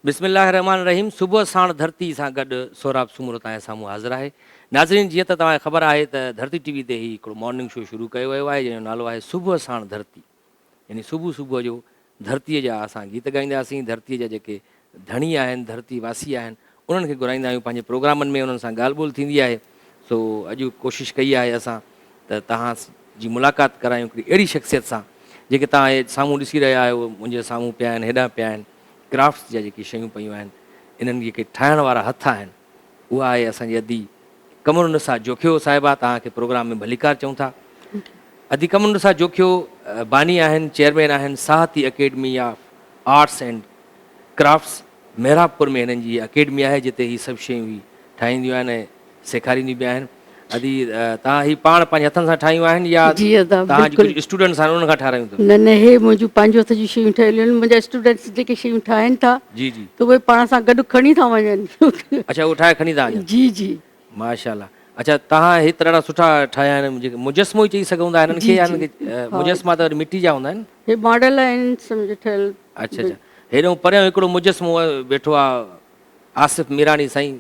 बिस्मिल्लाहिर्रहमानिर्रहीम। सुबह साण धरती सां गॾु सोराब सूमरो तव्हांजे साम्हूं हाज़िर आहे। नाज़रीन, जीअं त तव्हांखे ख़बर आहे त धरती टीवी ते ही हिकिड़ो मॉर्निंग शो शुरू कयो वियो आहे जंहिंजो नालो आहे सुबह साण धरती। यानी सुबुह सुबुह जो धरतीअ जा असां गीत ॻाईंदासीं, धरतीअ जा जेके धणी आहिनि, धरती वासी आहिनि, उन्हनि खे घुराईंदा आहियूं पंहिंजे प्रोग्रामनि में, उन्हनि सां ॻाल्हि ॿोल्हि थींदी आहे। सो अॼु कोशिशि कई आहे असां त तव्हां जी मुलाक़ात करायूं हिकिड़ी अहिड़ी शख़्सियत सां जेके तव्हां हे साम्हूं ॾिसी रहिया आहियो, मुंहिंजे साम्हूं पिया आहिनि, हेॾां पिया आहिनि। क्राफ्ट्स जा जेकी शयूं पियूं आहिनि, इन्हनि जेके ठाहिण वारा हथ आहिनि, उहा आहे असांजी अदी कमरुनिसा जोखियो साहिबा। तव्हांखे प्रोग्राम में भलीकार चऊं था। अदी कमरुनिसा जोखियो बानी आहिनि, चेयरमैन आहिनि Sahti academy of arts and crafts. Mehrabpur में हिननि जी अकेडमी आहे जिते ही सभु शयूं ही ठाहींदियूं आहिनि ऐं सेखारींदियूं बि आहिनि। अदी तव्हां ही पाण पंहिंजे हथनि सां ठाहियूं आहिनि या जी अदा तव्हांजी बिल्कुलु कुझु स्टूडेंट्स आहिनि उन्हनि खां ठारायूं अथव? न न हे मुंहिंजूं पंहिंजो हथ जी शयूं ठहियलु आहिनि। मुंहिंजा स्टूडेंट्स जेके शयूं ठाहिनि था जी जी। त उहे पाण सां गॾु खणी था वञनि। अच्छा, उहो ठाहे खणी था वञनि? जी जी माशाल्लाह। अच्छा, तव्हां हेतिरा ॾाढा सुठा ठाहिया आहिनि, जेके मुजस्मो ई चई सघूं था हिननि खे, जी या जी हिननि खे हा। मुजस्मा त वरी मिटी जा हूंदा आहिनि? हे मॉडल आहिनि सम्झ ठहियलु। अच्छा अच्छा। हेॾो परियां हिकिड़ो मुजस्मो वेठो आहे, आसिफ़ मीरानी साईं।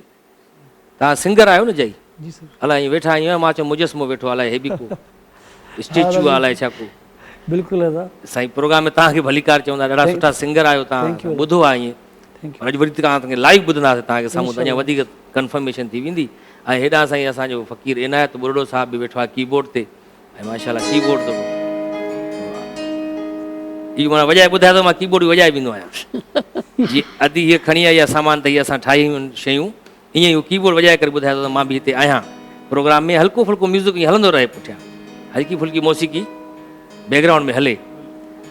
तव्हां सिंगर आहियो न जई? जी सर। अलाए ईअं वेठा आहियूं, मां चयो मुजस्मो वेठो आहे, अलाए हे बि को स्टेचू आहे, अलाए छा को। बिल्कुलु दादा। साईं, प्रोग्राम में तव्हांखे भलीकार चवंदा, ॾाढा सुठा सिंगर आहियो तव्हां, ॿुधो आहे ईअं। थैंक अॼु वरी तव्हांखे लाइव ॿुधंदासीं तव्हांखे साम्हूं, त अञा इंशाल्लाह। वधीक कंफर्मेशन थी वेंदी। ऐं हेॾां साईं असांजो फ़क़ीर इनायत बुरड़ो साहिब बि वेठो आहे कीबोर्ड ते, ऐं माशाल्लाह कीबोर्ड तो इहो माना वॼाए ॿुधाए थो, मां कीबोर्ड वॼाए वेंदो आहियां। जीअं अदी हीअ खणी आई आहे सामान, त हीअ असां ठाहियूं आहिनि शयूं, ईअं ई उहो कीबोर्ड वॼाए करे ॿुधाए थो त मां बि हिते आहियां। प्रोग्राम में हल्को फुल्को म्यूज़िक ईअं हलंदो रहे, पुठियां हल्की फुल्की मौसीक़ी बैकग्राउंड में हले।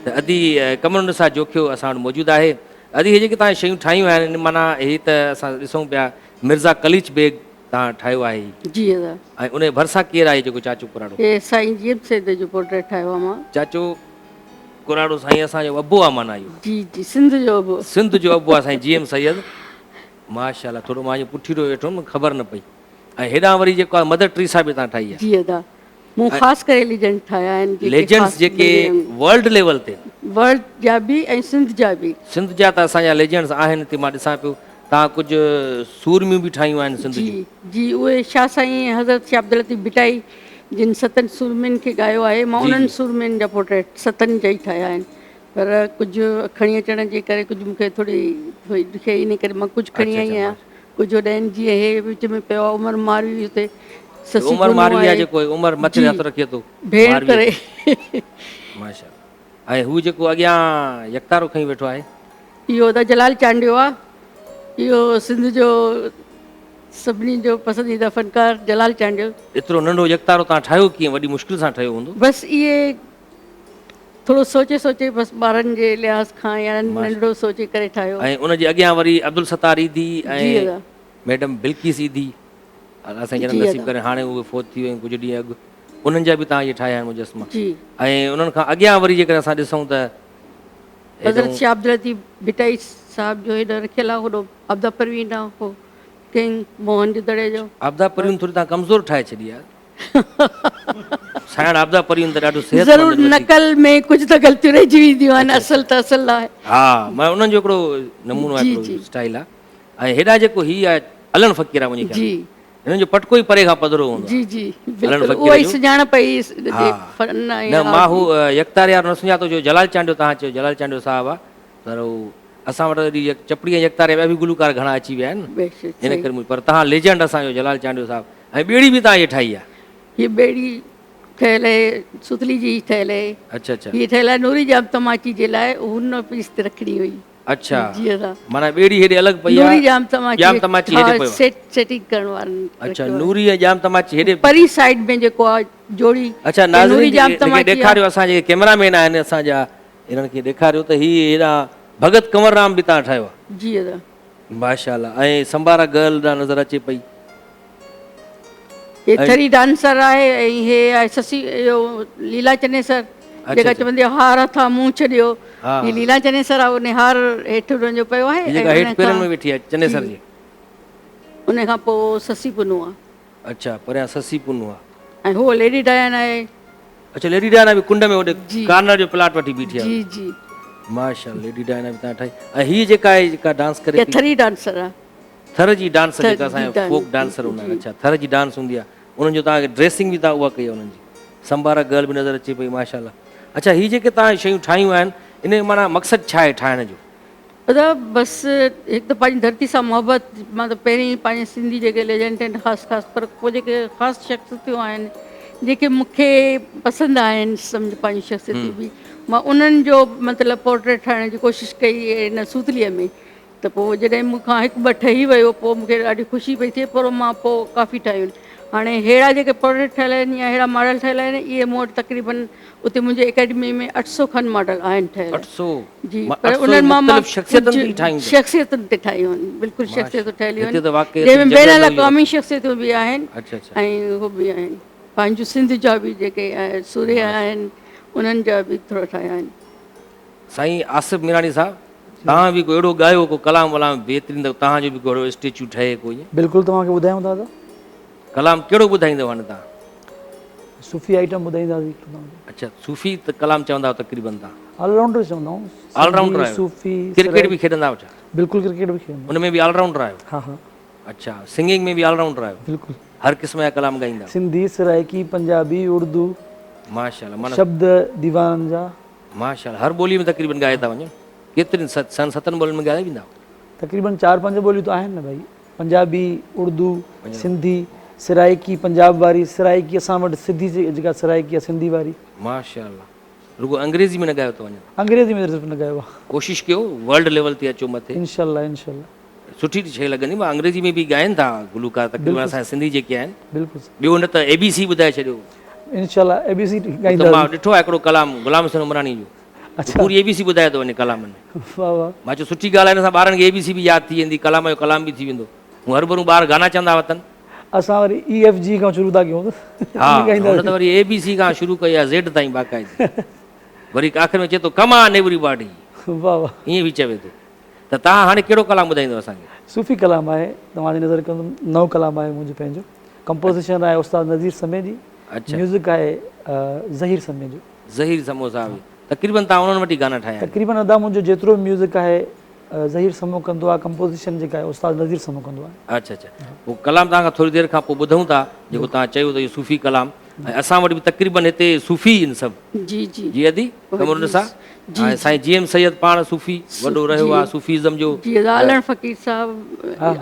त अदी कमरुनिसा जोखियो असां वटि मौजूदु आहे। अदी हे जेके तव्हां शयूं ठाहियूं आहिनि, माना ही त असां ॾिसूं पिया मिर्ज़ा कलीच बेग तव्हां ठाहियो आहे, जी अदा। ऐं उन भरिसां केरु आहे जेको चाचू कुराड़ो? हे साईं जीअं सैद जो पोर्ट्रेट ठाहियो आहे मां। चाचो कुराड़ो साईं असांजो अबो आहे, माना इहो जी जी सिंध जो बि सिंध जो अबो आहे साईं, GM सैयद। माशाल्लाह, थोरो मां इहो पुठीरो वेठो हुउमि, ख़बर न पई। ऐं हेॾां वरी जेको आहे मदर टेरेसा बि तव्हां ठाही आहे। जी अदा, मूं ख़ासि करे लेजेंड ठाहिया आहिनि, लेजेंड्स जेके वर्ल्ड लेवल ते, वर्ल्ड जा बि ऐं सिंध जा बि। सिंध जा त असांजा लेजेंड्स आहिनि हिते, मां ॾिसां पियो तव्हां कुझु सूरमियूं बि ठाहियूं आहिनि सिंध जूं। जी जी, उहे शाह साईं हज़रत शाह अब्दुल लतीफ़ भिटाई जिन सतनि सूरमियुनि खे ॻायो आहे, मां जी उन्हनि जी। सूरमियुनि जा पोर्ट्रेट सतनि जा ई ठाहिया आहिनि। पर कुझु खणी अचण जे करे कुझु मूंखे थोरी ॾुखियाई, इन करे मां कुझु खणी अच्छा आई अच्छा। आहियां, कुझु होॾां जीअं हे विच में पियो आहे उमर मारवी, हुते ससी उमर गुनू मारवी आहे आहे जेको उमर मथे जी हथ रखे थो भेण मारवीअ करे। ते। माशाल्लाह। ऐं हू जेको अॻियां यकतारो खईं वेठो आहे, इहो त जलाल चांडियो आहे। इहो सिंध जो सभिनी जो पसंदीदा फ़नकार जलाल चांडियो। एतिरो नंढो यकतारो तव्हां ठाहियो कीअं? वॾी मुश्किल सां ठहियो हूंदो? बसि इहे थोरो सोचे सोचे बसि ॿारनि जे लिहाज़ खां या नंढिड़ो सोचे करे ठाहियो। ऐं उनजे अॻियां वरी अब्दुल सत्तार ईदी जी ऐं अदा। मैडम बिल्किस ईदी, असां जनम जी नसीब अदा। करे हाणे उहे फोत थी वियूं कुझु ॾींहं अॻु, उन्हनि जा बि तव्हां इहे ठाहिया आहिनि मुजस्मा। जी, ऐं उन्हनि खां अॻियां वरी जेकर असां ॾिसूं त हज़रत शाह अब्दुल लतीफ़ भिटाई साहिब जो हेॾो रखियलु आहे, होॾो अब्दा परवीन आहे, हो किंग मोहन जो दड़े जो। आबदा परियूं थोरी तव्हां कमज़ोर ठाहे छॾी आहे। साइण आबदा परियूं त ॾाढो ज़रूरु सेहतमंद वधीक। नकल में कुझु त ग़लतियूं रहिजी वेंदियूं आहिनि, अच्छा असल अच्छा। त असल आहे। हा, मां उन्हनि जो हिकिड़ो नमूनो आहे, जी हिकिड़ो जी स्टाइल आहे। ऐं हेॾा जेको हीअ आहे अलण फ़क़ीर आहे, मुंहिंजे ख़्याल जी में हिननि जो पटको ई परे खां पधरो हूंदो आहे जी जी अलण बिल्कुलु, फ़क़ीर उहा ई जो। सुञाणप ई हा, न मां हू यकतार यार न सुञातो, जो जलाल चांडियो तव्हां चयो जलाल चांडियो साहिबु आहे, पर हू असां वटि चपड़ी ऐं यकतार ॿिया बि गुलूकार घणा अची विया आहिनि न, इन करे। पर तव्हां लेजेंड असांजो जलाल चांडियो साहिबु। ऐं ॿेड़ी बि तव्हां इहे ठाही आहे? हीअ ॿेड़ी ठहियलु आहे सुतली जी ठहियलु आहे। अच्छा अच्छा। हीअ ठहियलु आहे नूरी जाम तमाची जे लाइ, हुन पीस ते रखणी हुई। अच्छा, जी अदा। माना ॿेड़ी हेॾे अलॻि पई आहे, नूरी जाम जाम तमाची हा, हेॾे पियो आहे। सेटिंग करण वारनि अच्छा, रखियो आहे। नूरी ऐं जाम तमाची हेॾे। परी साइड में जेको आहे जोड़ी, अच्छा, हे नूरी नाज़रीन जाम जेके तमाची ॾेखारियो आहे। असांजे कैमरामैन आहिनि असांजा, हिननि खे ॾेखारियो त हीअ हेॾा भगत कंवरराम बि तव्हां ठाहियो आहे? जी अदा। माशाल्लाह। ऐं संबारा गर्ल ॾांहुं नज़र अचे पई। हे थरी डांसर आहे, ऐं हे आहे ससी इहो लीला चनेसर, जेका चवंदी आहे हार था मुंहुं छॾियो, हीअ लीला चनेसर आहे, उन हार हेठि हुनजो पियो आहे। ऐं जेका हेठि पेरनि में वेठी आहे चनेसर जी, उन खां पोइ ससी पुनू आहे। अच्छा, परियां ससी पुनू आहे। ऐं हूअ लेडी डायना आहे। अच्छा, लेडी डायना बि कुंड में होॾे कार्नर जो प्लाट वठी बीठी आहे। जी जी। माशाल्लाह लेडी डायना बि तव्हां ठाही ऐं हीअ जेका आहे जेका डांस करे इहा थी थरी डांसर आहे थर जी डांस जेका थर जी असांजा डांस, फोक डांसर हूंदा आहिनि अच्छा थर जी डांस हूंदी आहे उन्हनि जो तव्हांखे ड्रेसिंग बि तव्हां उहा कई आहे उन्हनि जी संभारा गर्ल बि नज़र अचे पई माशाल्लाह अच्छा हीअ जेके तव्हां शयूं ठाहियूं आहिनि इन जो माना मक़सदु छा आहे ठाहिण जो बसि हिकु त पंहिंजी धरती सां मुहबत मां त पहिरीं पंहिंजे सिंधी जेके लेजेंड आहिनि ख़ासि पर पोइ जेके ख़ासि शख़्सियतूं आहिनि जेके मूंखे पसंदि आहिनि सम्झ पंहिंजी शख़्सियतूं बि मां उन्हनि जो मतिलबु पोर्ट्रेट ठाहिण जी कोशिशि कई हिन सूतलीअ में त पोइ जॾहिं मूंखां हिकु ॿ ठही वियो पोइ मूंखे ॾाढी ख़ुशी पई थिए पर मां पोइ काफ़ी ठाहियूं आहिनि हाणे अहिड़ा जेके पोर्ट्रेट ठहियल आहिनि या अहिड़ा मॉडल ठहियल आहिनि इहे मूं वटि तक़रीबन उते मुंहिंजे अकेडमी में 800 खनि मॉडल आहिनि ठहियल 800 जी पर उन्हनि मां शख़्सियतुनि ते ठाहियूं शख़्सियतुनि ते ठाहियूं आहिनि बिल्कुलु शख़्सियतूं ठहियलूं हिते त आहिनि वाक़ई जंहिंमें बैन जॻह अलाक़वामी शख़्सियतूं बि आहिनि अच्छा अच्छा ऐं उहो बि आहिनि पंहिंजूं सिंध जा बि जेके सूर्य आहिनि उन्हनि जा बि थोरा ठाहिया आहिनि साईं आसिफ मीराणी साहब तव्हां बि को अहिड़ो ॻायो को कलाम वलाम बहितरीन अथव तव्हांजो बि को अहिड़ो स्टेचू ठहे को ईअं बिल्कुलु तव्हांखे ॿुधायूं दादा कलाम कहिड़ो ॿुधाईंदव हाणे तव्हां सूफ़ी आइटम ॿुधाईंदासीं तव्हांखे अच्छा सूफ़ी त कलाम चवंदा आहियो तक़रीबन तव्हां ऑलराउंडर चवंदा आहियूं ऑलराउंडर आहियो सूफ़ी क्रिकेट बि खेॾंदा आहियो छा बिल्कुलु क्रिकेट बि खेॾंदा उन में बि ऑलराउंडर आहियो हा हा अच्छा सिंगिंग में बि ऑलराउंडर आहियो बिल्कुलु हर क़िस्म जा कलाम ॻाईंदा आहियो सिंधी सराइकी पंजाबी उर्दू माशाल्लाह माना शब्द दीवान जा माशाल्लाह हर ॿोली में तक़रीबन ॻाए था वञो केतिरनि सतनि ॿोलियुनि में ॻाए वेंदा तक़रीबन 4-5 ॿोलियूं त आहिनि न भाई पंजाबी उर्दू सिंधी सराइकी पंजाब वारी सराइकी असां वटि सिंधी जेका सराइकी आहे सिंधी वारी माशाल्लाह रुगो अंग्रेज़ी में न ॻायो त वञो अंग्रेज़ी में सिर्फ़ु न ॻायो आहे कोशिशि कयो वर्ल्ड लेवल ते अचो मथे इंशाल्लाह इंशाल्लाह सुठी शइ लॻंदी मां अंग्रेज़ी में बि ॻाइनि था गुलूकार तक़रीबन असांजा सिंधी जेके आहिनि बिल्कुलु ॿियो न त ABC ॿुधाए छॾियो इंशाल्लाह ABC त ॻाईंदा मां ॾिठो आहे हिकिड़ो कलाम गुलाम हुसैन उमरानी जो अच्छा पूरी ABC ॿुधाए थो वञे कलामनि में वाह वाह मां चयो सुठी ॻाल्हि आहे हिन सां ॿारनि खे ABC बि यादि थी वेंदी कलाम जो कलाम बि थी वेंदो हूअं हर भरू ॿार गाना चवंदा वतन असां वरी EFG खां शुरू था कयूं हा हुन त वरी ABC खां शुरू कई आहे Z ताईं बाक़ाइदे वरी आख़िर में चए थो कम ऑन एवरीबॉडी वाह वाह ईअं बि चवे थो त तव्हां हाणे कहिड़ो कलाम ॿुधाईंदव असांखे सूफ़ी कलाम आहे तव्हांजी नज़र कंदुमि नओं कलाम आहे मुंहिंजो पंहिंजो कंपोज़िशन आहे उस्ताद नज़ीर समय जी अच्छा म्यूज़िक आहे ज़हीर समय जो ज़हीर समोसा बि तक़रीबन तव्हां उन्हनि वटि ई गाना ठाहिया आहिनि। तक़रीबन अदा मुंहिंजो जेतिरो म्यूज़िक आहे ज़हीर समो कंदो आहे कंपोज़िशन जेका आहे उस्ताद नज़ीर समो कंदो आहे अच्छा अच्छा पोइ कलाम तव्हांखां थोरी देरि खां पोइ ॿुधूं था जेको तव्हां चयो त इहो सूफ़ी कलाम ऐं असां वटि बि तक़रीबन हिते सूफ़ी आहिनि सभु जी जी जी अदी कमरुन सां ऐं साईं GM सैयद पाण सूफ़ी वॾो रहियो आहे सूफ़ीज़म जो जी आलम फ़कीर साहब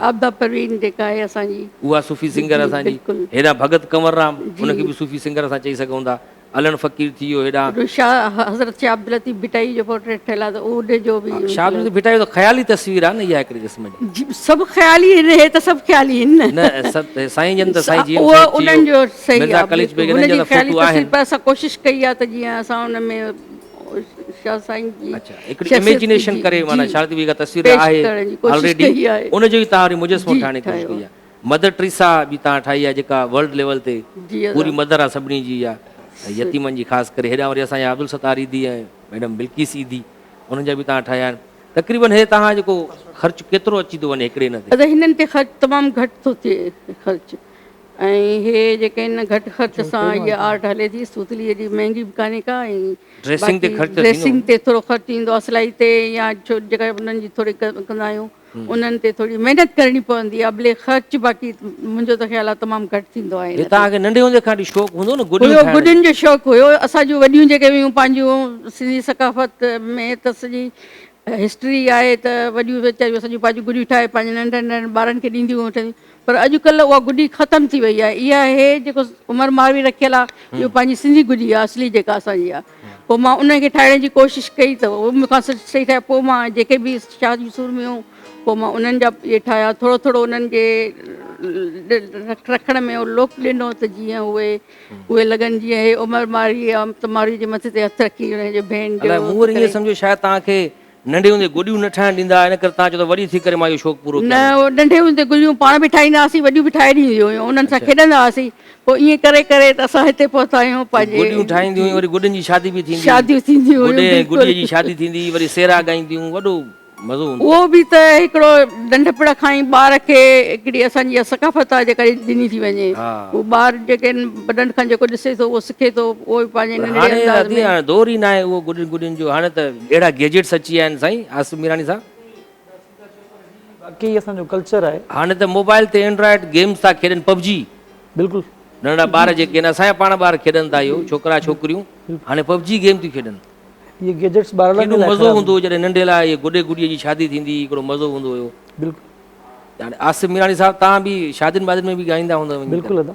आबदा परवीन जेका आहे असांजी उहा सूफ़ी सिंगर असांजी बिल्कुलु। हेॾा भगत कंवरराम उनखे बि सूफ़ी सिंगर असां चई सघूं था अलण फ़कीर थी वियो हेॾा शाह हज़रत शाह अब्दुल लतीफ़ भिटाई जो पोर्ट्रेट ठहियल आहे त उन जो बि शाह भिटायो त ख़याली तस्वीर आहे न इहा हिकिड़े क़िस्म जी जी सभु ख़्याली आहिनि हे त सभु ख़्याली आहिनि न साईं जन त साईं GM उहो उन्हनि जो सही मिर्ज़ा आहे कलीज बेग हुनजी हिननि जा त ख़्याली फोटू तस्वीर आहिनि पर असां कोशिशि कई आहे त जीअं असां हुन में शाह साईं जी अच्छा हिकिड़ी इमेजिनेशन करे माना शादी बि का तस्वीर पेश आहे करण जी कोशिशि ऑलरेडी कई आहे। उनजो ई तव्हां वरी मुजस्मो जी, ठाहिण जी कोशिशि ठाहियो। कई आहे मदर टेरेसा बि तव्हां ठाही आहे जेका वर्ल्ड लेवल ते जी पूरी मदर आहे सभिनी जी इहा यतीमनि जी ख़ासि करे हेॾा वरी असांजा अब्दुल सत्तार ईदी ऐं मैडम बिल्किस ईदी उन्हनि जा बि तव्हां ठाहिया आहिनि तक़रीबन हे तव्हां जेको ख़र्चु केतिरो अची थो वञे हिकिड़े हिन ते त हिननि ते ख़र्चु तमामु घटि थो थिए ख़र्चु ऐं हे जेके आहिनि घटि ख़र्च सां इहा आर्ट हले थी सूतली एॾी महांगी बि कान्हे का ऐं ड्रेसिंग ते ख़र्चु ड्रेसिंग ते थोरो ख़र्चु ईंदो आहे सिलाई ते या छो जेका उन्हनि जी थोरी कंदा आहियूं उन्हनि ते थोरी महिनत करणी पवंदी आहे भले ख़र्चु बाक़ी मुंहिंजो त ख़्यालु आहे तमामु घटि थींदो आहे हे तव्हांखे नंढे हूंदे खां वठी शौक़ु हूंदो न गुडियूं हुयो ठाहिण गुडियुनि जो शौक़ु हुयो असांजूं वॾियूं जेके हुयूं पंहिंजूं सिंधी सकाफ़त में त सॼी हिस्ट्री आहे त वॾियूं वीचारियूं असांजूं पंहिंजूं गुडियूं ठाहे पंहिंजे नंढनि नंढनि ॿारनि खे ॾींदियूं वठंदियूं पर अॼुकल्ह उहा गुडी ख़तमु थी वई आहे इहा हे जेको उमर मारवी रखियल आहे इहो पंहिंजी सिंधी गुडी आहे असली जेका असांजी आहे पोइ मां उनखे ठाहिण जी कोशिशि कई त उहो मूंखां सही ठाहे पोइ मां जेके बि शाह जूं सूरमियूं पोइ मां उन्हनि जा इहे ठाहिया थोरो थोरो उन्हनि खे रखण में लोक ॾिनो त जीअं उहे लॻनि जीअं हे उमर मारी आहे त मारी जे मथे ते हथु रखी हुनजे भेण अलाए मूं वरी ईअं सम्झो शायदि तव्हांखे नंढे हूंदे गुडियूं न ठाहिण ॾींदा इन करे तव्हां चओ त वॾी थी करे मां इहो शौक़ु पूरो न उहो नंढे हूंदे गुडियूं पाण बि ठाहींदा हुआसीं वॾियूं बि ठाहे ॾींदियूं हुयूं उन्हनि सां खेॾंदा हुआसीं पोइ ईअं करे करे त असां हिते पहुता आहियूं गुडियूं ठाहींदियूं हुयूं वरी गुडियुनि जी शादी बि थींदी शादियूं थींदियूं हुयूं गुॾे बिल्कुलु। गुॾीअ जी शादी थींदी वरी सेरा ॻाईंदियूं वॾो मज़ो हूंदो। उहो बि त हिकिड़ो नंढपण खां ई ॿार खे हिकिड़ी असांजी सकाफ़त आहे जेका ॾिनी थी वञे। हा। उहो ॿार जेके आहिनि वॾनि खां जेको ॾिसे थो उहो सिखे थो, उहो बि पंहिंजे पर नंढड़े हाणे अंदाज़ अदी में। हाणे दौर ई न आहे उहो गुॾियुनि गुॾियुनि जो। हाणे त अहिड़ा गैजेट्स अची विया आहिनि साईं आसिफ मीरानी साहब। बाक़ी असांजो कल्चर आहे। हाणे त मोबाइल ते एंड्रॉइड गेम्स था खेॾनि, पबजी। बिल्कुलु नंढा ॿार जेके आहिनि, असांजा पाण ॿार खेॾनि था, इहो छोकिरा छोकिरियूं हाणे पबजी गेम थियूं खेॾनि। ये गैजेट्स ॿारनि केॾो जे लाइ मज़ो ख़राबु हूंदो हुओ जॾहिं नंढे लाइ गुॾे गुॾीअ जी शादी थींदी, हिकिड़ो मज़ो हूंदो हुयो। बिल्कुलु हाणे आसिफ मीरानी साहब तव्हां बि शादियुनि वादियुनि में बि ॻाईंदा हूंदव? बिल्कुलु अदा,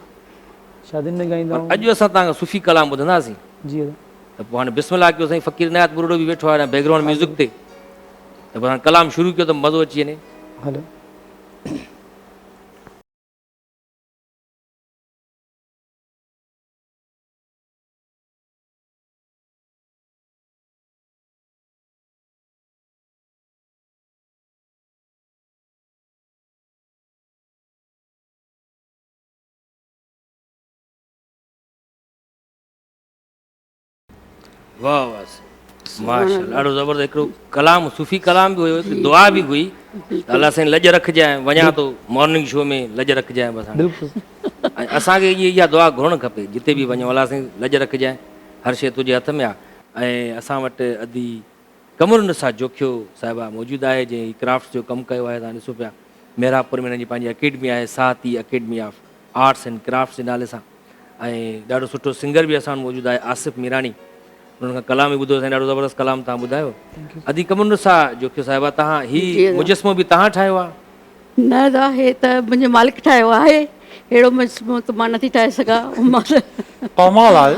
शादियुनि में ॻाईंदा आहियूं। अॼु असां तव्हांखां सूफ़ी कलाम ॿुधंदासीं। जी अदा। त पोइ हाणे बिस्मिल्लाह कयो साईं, फ़क़ीर इनायत बुरोड़ो बि वेठो आहे बैकग्राउंड म्यूज़िक ते, त पोइ हाणे कलाम शुरू कयो त मज़ो अची वञे। हलो। वाह वाह माशाल्लाह, ॾाढो ज़बरदस्त। हिकिड़ो कलाम, सूफ़ी कलाम बि हुयो, हिकिड़ी दुआ बि हुई त अलाह साईं लॼ रखजांइ, वञा थो मॉर्निंग शो में लॼ रखजांइ बसि। बिल्कुलु ऐं असांखे इहा दुआ घुरणु खपे, जिते बि वञूं अलाह साईं लॼ रखजांइ, हर शइ तुंहिंजे हथ में आहे। ऐं असां वटि अदी कमरुनिसा जोखियो साहिबा मौजूदु आहे, जंहिं क्राफ्ट्स जो कमु कयो आहे। तव्हां ॾिसो पिया मेरापुर में हिन जी पंहिंजी अकेडमी आहे, Sati academy of arts and crafts जे नाले सां। ऐं ॾाढो सुठो सिंगर बि असां वटि मौजूदु आहे आसिफ मीरानी, उन्हनि खां कलाम बि ॿुधो असां, ॾाढो ज़बरदस्त कलाम तव्हां ॿुधायो। अदी कमरुनिसा जोखियो साहिबा, तव्हां हीउ मुजस्मो बि तव्हां ठाहियो आहे? न दा, हे त मुंहिंजे मालिक ठाहियो आहे, अहिड़ो मुजस्मो त मां नथी ठाहे सघां। कमाल आहे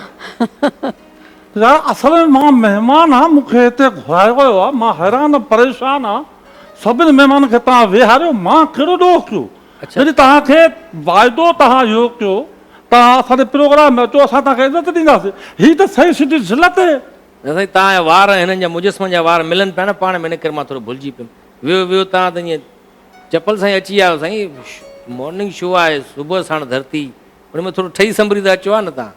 यार, असल में मां महिमान आहे, मूंखे हिते घुरायो वियो आहे, मां हैरान परेशान आहे। सभिनी महिमाननि खे तव्हां वेहारियो, मां कहिड़ो ॾोह कयो? जॾहिं तव्हांखे वाइदो तव्हां इहो कयो, तव्हां असांजे प्रोग्राम में अचो, असां तव्हांखे इज़त ॾींदासीं। हीअ त सही सिधी ज़िलत आहे। साईं तव्हांजा वार हिननि जा मुजस्मनि जा वार मिलनि पिया न पाण में, इन करे मां थोरो भुलिजी पियुमि। वियो वियो तव्हां त ईअं चपल सां ई अची विया आहियो साईं। मॉर्निंग शो आहे, सुबुह साण धरती, हुन में थोरो ठही संभरी त अचो आहे न तव्हां।